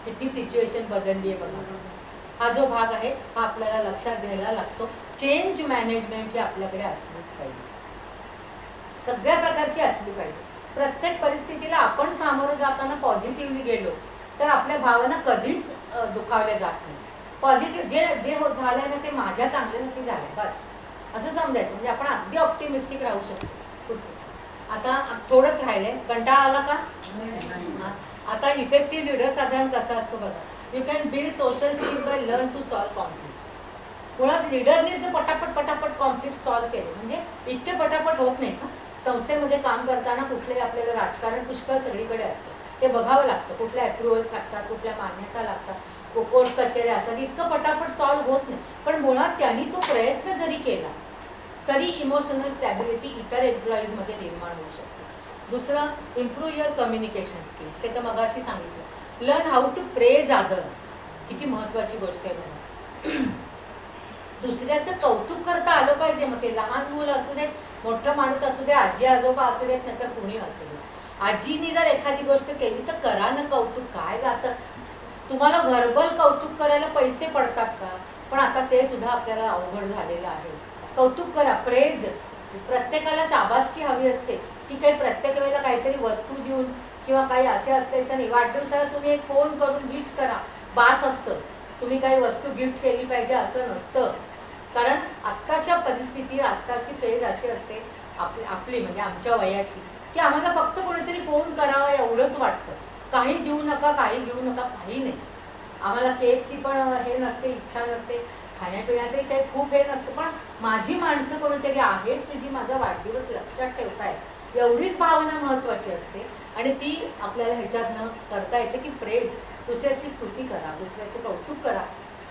किती सिच्युएशन बदलली आहे बघा. हा जो भाग आहे हा आपल्याला लक्षात घ्यायला लागतो. चेंज मॅनेजमेंट ही आपल्याकडे असलीच पाहिजे, सगळ्या प्रकारची असली पाहिजे. प्रत्येक परिस्थितीला आपण सामोरं जाताना पॉझिटिव्हली गेलो तर आपल्या भावना कधीच दुखावल्या जात नाही. पॉझिटिव्ह जे होत झालंय ना ते माझ्या चांगल्यासाठी झालंय बस असं समजायचं. म्हणजे आपण अगदी ऑप्टिमिस्टिक राहू शकतो. आता थोडंच राहिलंय. कंटाळा आला का? आता इफेक्टिव्ह लीडर साधारण कसा असतो बघा. You can build social skill by learn to solve conflicts. मुळात लीडरने जर पटापट कॉन्फ्लिक्ट सॉल्व केले म्हणजे इतके पटापट होत नाही का, संस्थेमध्ये काम करताना कुठलंही आपल्याला राजकारण पुष्कळ सगळीकडे असतं, ते बघावं लागतं, कुठल्या अप्रुव्हल्स लागतात, कुठल्या मान्यता लागतात, कोर्ट कचेऱ्या असतात, इतकं पटापट सॉल्व्ह होत नाही. पण मुळात त्यांनी तो प्रयत्न जरी केला तरी इमोशनल स्टॅबिलिटी इतर एम्प्लॉईजमध्ये निर्माण होऊ शकते. दुसरं, इम्प्रूव्ह युअर कम्युनिकेशन स्किल्स. ते तर मगाशी सांगितलं. Learn how to praise others. किती महत्त्वाची गोष्ट आहे बघा. दुसऱ्याचं कौतुक करता आलं पाहिजे. मग ते लहान मुलं असू देत, मोठं माणूस असू दे, आजी आजोबा असू देत, नाही तर कुणी असू दे. आजीनी जर एखादी गोष्ट केली तर करा ना कौतुक. काय जातं, तुम्हाला व्हर्बल कौतुक करायला पैसे पडतात का? पण आता ते सुद्धा आपल्याला अवघड झालेलं आहे. कौतुक करा, प्रेज. प्रत्येकाला शाबासकी हवी असते की काही प्रत्येक वेळेला काहीतरी वस्तू देऊन किंवा काही असे असते असं नाही. वाढदिवसाला तुम्ही एक फोन करून विश करा, बास असतं. तुम्ही काही वस्तू गिफ्ट केली पाहिजे असं नसतं. कारण आत्ताच्या परिस्थिती, आत्ताची फेज अशी असते आपली म्हणजे आमच्या वयाची, की आम्हाला फक्त कोणीतरी फोन करावा एवढंच वाटतं. काही देऊ नका, काही घेऊ नका, काही नाही. आम्हाला केकची पण हे नसते, इच्छा नसते, खाण्यापिण्याचंही काही खूप हे नसतं. पण माझी माणसं कोणीतरी आहेत की जी माझा वाढदिवस लक्षात ठेवतायत, एवढीच भावना महत्त्वाची असते. आणि ती आपल्याला ह्याच्यातनं करता येते की प्रेज, दुसऱ्याची स्तुती करा, दुसऱ्याचे कौतुक करा.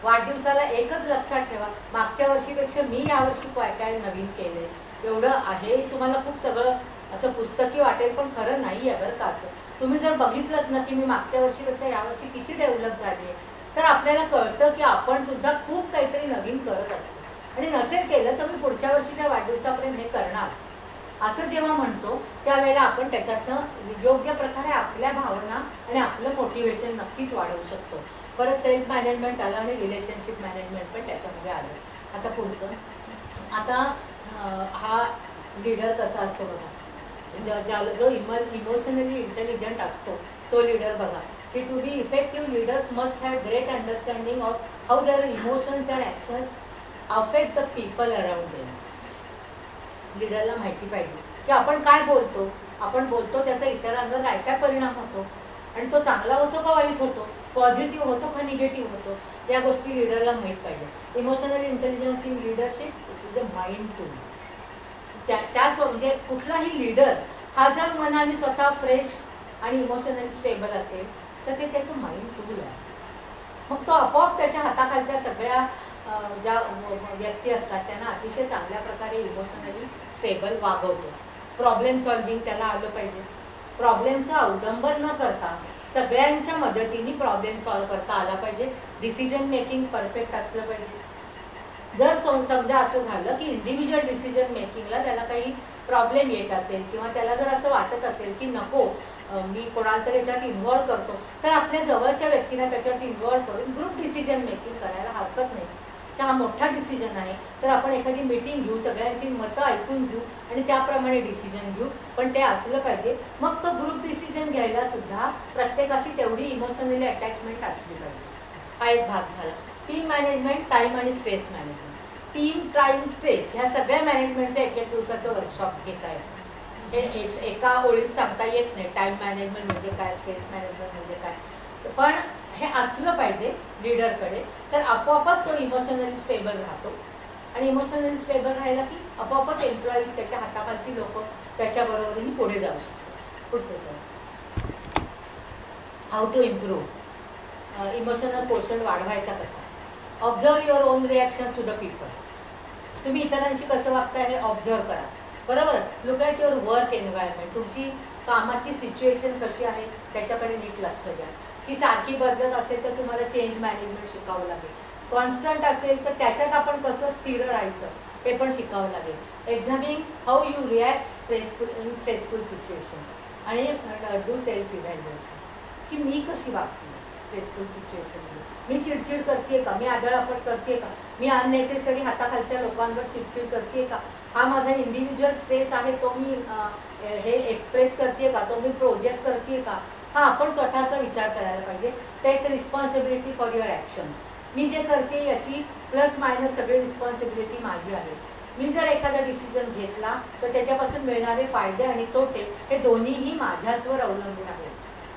वाढदिवसाला एकच लक्षात ठेवा, मागच्या वर्षीपेक्षा मी यावर्षी काय काय नवीन केले. एवढं आहे. तुम्हाला खूप सगळं असं पुस्तकी वाटेल, पण खरं नाही आहे बरं का असं. तुम्ही जर बघितलं ना की मी मागच्या वर्षीपेक्षा यावर्षी किती डेव्हलप झाली आहे, तर आपल्याला कळतं की आपण सुद्धा खूप काहीतरी नवीन करत असतो. आणि नसेल केलं तर मी पुढच्या वर्षीच्या वाढदिवसापर्यंत हे करणार असं जेव्हा म्हणतो त्यावेळेला आपण त्याच्यातनं योग्य प्रकारे आपल्या भावना आणि आपलं मोटिवेशन नक्कीच वाढवू शकतो. परत सेल्फ मॅनेजमेंट आलं आणि रिलेशनशिप मॅनेजमेंट पण त्याच्यामध्ये आलं. आता पुढचं, आता हा लीडर कसा असतो बघा. जो इमोशनली इंटेलिजंट असतो तो लीडर बघा की to be effective leaders must have great understanding of how their emotions and actions affect the people around them. लीडरला माहिती पाहिजे की आपण काय बोलतो, आपण बोलतो त्याचा इतरांवर काय काय परिणाम होतो आणि तो चांगला होतो का वाईट होतो, पॉझिटिव्ह होतो का निगेटिव्ह होतो, या गोष्टी लीडरला माहीत पाहिजे. Emotional intelligence in leadership it is a mind tool. त्याच म्हणजे कुठलाही लीडर हा जर मनाने स्वतः फ्रेश आणि इमोशनली स्टेबल असेल तर ते त्याचं माइंड टूल आहे. मग तो आपोआप त्याच्या हाताखालच्या सगळ्या ज्या व्यक्ती असतात त्यांना अतिशय चांगल्या प्रकारे इमोशनली स्टेबल वागवतो. प्रॉब्लेम सॉल्विंग त्याला आलं पाहिजे. प्रॉब्लेमचं अवलंबन न करता सगळ्यांच्या मदतीने प्रॉब्लेम सॉल्व करता आला पाहिजे. डिसिजन मेकिंग परफेक्ट असलं पाहिजे. जर समजा असं झालं की इंडिव्हिज्युअल डिसिजन मेकिंगला त्याला काही प्रॉब्लेम येत असेल किंवा त्याला जर असं वाटत असेल की नको मी कोणाला तरी याच्यात इन्व्हॉल्व करतो, तर आपल्या जवळच्या व्यक्तीला त्याच्यात इन्व्हॉल्व करून ग्रुप डिसिजन मेकिंग करायला हरकत नाही. तर हा मोठा डिसिजन आहे तर आपण एखादी मीटिंग घेऊ, सगळ्यांची मतं ऐकून घेऊ आणि त्याप्रमाणे डिसिजन घेऊ. पण ते असलं पाहिजे. मग तो ग्रुप डिसिजन घ्यायला सुद्धा प्रत्येकाशी तेवढी इमोशनली अटॅचमेंट असली पाहिजे. हा एक भाग झाला. टीम मॅनेजमेंट, टाईम आणि stress management. Team, time, stress ह्या सगळ्या मॅनेजमेंटचं एक एक दिवसाचं वर्कशॉप घेता येतं. हे एका ओळीत सांगता येत नाही टाईम मॅनेजमेंट म्हणजे काय, स्ट्रेस मॅनेजमेंट म्हणजे काय. पण हे असलं पाहिजे लीडरकडे, तर आपोआपच तो इमोशनली स्टेबल राहतो. आणि इमोशनली स्टेबल राहिला की आपोआपच एम्प्लॉईज, त्याच्या हाताखालची लोक त्याच्याबरोबरही पुढे जाऊ शकतात. पुढचं sir, how to improve emotional quotient वाढवायचा कसा. Observe your own reactions to the people. तुम्ही इतरांशी कसं वागताय हे ऑब्झर्व करा. बरोबर. Look at your work environment. तुमची कामाची सिच्युएशन कशी आहे त्याच्याकडे नीट लक्ष द्या. ती सारखी बदलत असेल तर तुम्हाला चेंज मॅनेजमेंट शिकावं लागेल. कॉन्स्टंट असेल तर त्याच्यात आपण कसं स्थिर राहायचं हे पण शिकावं लागेल. Examine how you react stressful situation आणि डू सेल्फ इव्हॅल्युएशन की मी कशी वागते स्ट्रेसफुल सिच्युएशनमध्ये. मी चिडचिड करते का, मी आदळआपट करते का, मी अननेसेसरी हाताखालच्या लोकांवर चिडचिड करते का, हा माझा इंडिव्हिज्युअल स्ट्रेस आहे तो मी हे एक्सप्रेस करते का, तो मी प्रोजेक्ट करते का. हा आपण स्वतःचा विचार करायला पाहिजे. Take responsibility for your actions. मी जे करते याची प्लस मायनस सगळी रिस्पॉन्सिबिलिटी माझी आहे. मी जर एखादा डिसिजन घेतला तर त्याच्यापासून मिळणारे फायदे आणि तोटे हे दोन्हीही माझ्याचवर अवलंबून आहेत.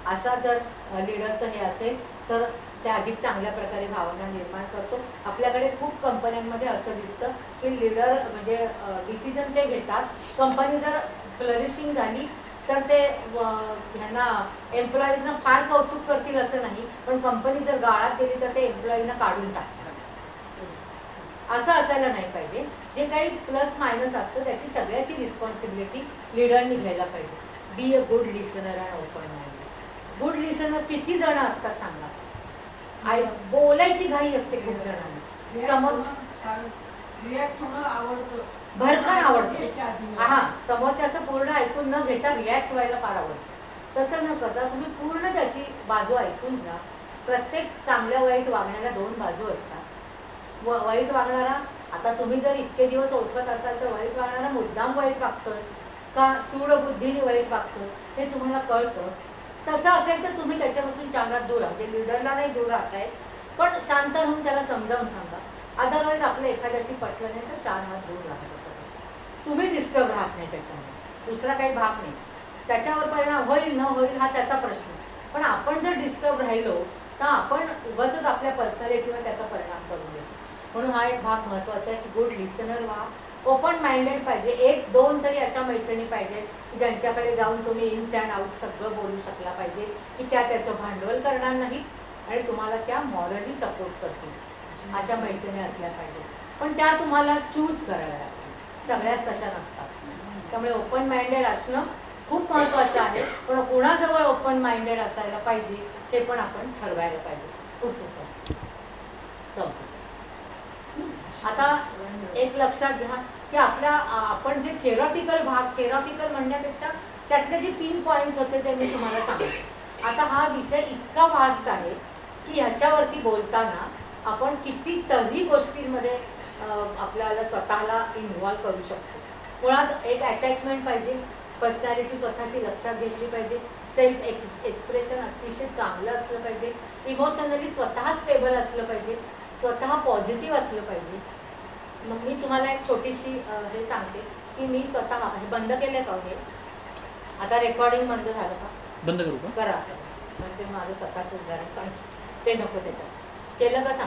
असा जर लीडरचं हे असेल तर ते अधिक चांगल्या प्रकारे भावना निर्माण करतो. आपल्याकडे खूप कंपन्यांमध्ये असं दिसतं की लीडर म्हणजे डिसिजन ते घेतात, कंपनी जर फ्लरिशिंग झाली तर ते ह्यांना एम्प्लॉईजना फार कौतुक करतील असं नाही, पण कंपनी जर गाळात गेली तर ते एम्प्लॉईना काढून टाकतात. असं असायला नाही पाहिजे. जे काही प्लस मायनस असतं त्याची सगळ्याची रिस्पॉन्सिबिलिटी लिडरनी घ्यायला पाहिजे. Be a good listener and open minded. Good listener किती जण असतात सांगा? बोलायची घाई असते खूप जणांना, भरकन आवडतं. हा, समोरच्याचं पूर्ण ऐकून न घेता रिॲक्ट व्हायला फार आवडतं. तसं न करता तुम्ही पूर्ण त्याची बाजू ऐकून घ्या. प्रत्येक चांगल्या वाईट वागण्याला दोन बाजू असतात. वाईट वागणारा, आता तुम्ही जर इतके दिवस ओळखत असाल तर वाईट वागणारा मुद्दाम वाईट वागतोय का सूड बुद्धीने वाईट वागतोय हे तुम्हाला कळतं. तसं असेल तर तुम्ही त्याच्यापासून चांगला दूर राहा. म्हणजे लिडरला नाही दूर राहताय, पण शांत राहून त्याला समजावून सांगा. अदरवाईज आपलं एखाद्याशी पटलं नाही तर 4 हात दूर राहतात. तुम्ही डिस्टर्ब राहत नाही त्याच्यामुळे, दुसरा काही भाग नाही. त्याच्यावर परिणाम होईल न होईल हा त्याचा प्रश्न, पण आपण जर डिस्टर्ब राहिलो तर आपण उगाचच आपल्या पर्सनॅलिटीवर त्याचा परिणाम करून देतो. म्हणून हा एक भाग महत्त्वाचा आहे की गुड लिसनर व्हा, ओपन माइंडेड पाहिजे. 1-2 तरी अशा मैत्रिणी पाहिजे की ज्यांच्याकडे जाऊन तुम्ही इन्स अँड आउट सगळं बोलू शकला पाहिजे, की त्या त्याचं भांडवल करणार नाही आणि तुम्हाला त्या मॉरली सपोर्ट करतील. अशा मैत्रिणी असल्या पाहिजे, पण त्या तुम्हाला चूज कराव्या लागतील. सगळ्याच तशा नसतात. त्यामुळे ओपन माइंडेड असणं खूप महत्त्वाचं आहे, पण कुणाजवळ ओपन माइंडेड असायला पाहिजे ते पण आपण ठरवायला पाहिजे. पुढचं संपलं. आता एक लक्षात घ्या की आपण जे थेरॉटिकल म्हणण्यापेक्षा त्यातले जे 3 पॉईंट्स होते ते मी तुम्हाला सांगितले. आता हा विषय इतका वास्ट आहे की ह्याच्यावरती बोलताना आपण कितीतरी गोष्टींमध्ये आपल्याला स्वतःला इन्व्हॉल्व करू शकतो. मुळात एक अटॅचमेंट पाहिजे, पर्सनॅलिटी स्वतःची लक्षात घेतली पाहिजे, सेल्फ एक्सप्रेशन अतिशय चांगलं असलं पाहिजे, इमोशनली स्वतः स्टेबल असलं पाहिजे, स्वतः पॉझिटिव्ह असलं पाहिजे. मग मी तुम्हाला एक छोटीशी हे सांगते की मी स्वतः हे बंद केलं का? हे आता रेकॉर्डिंग बंद झालं का? बंद करू का? करा. म्हणजे माझं स्वतःचं उदाहरण सांगते, ते नको त्याच्यात केलं का सांग.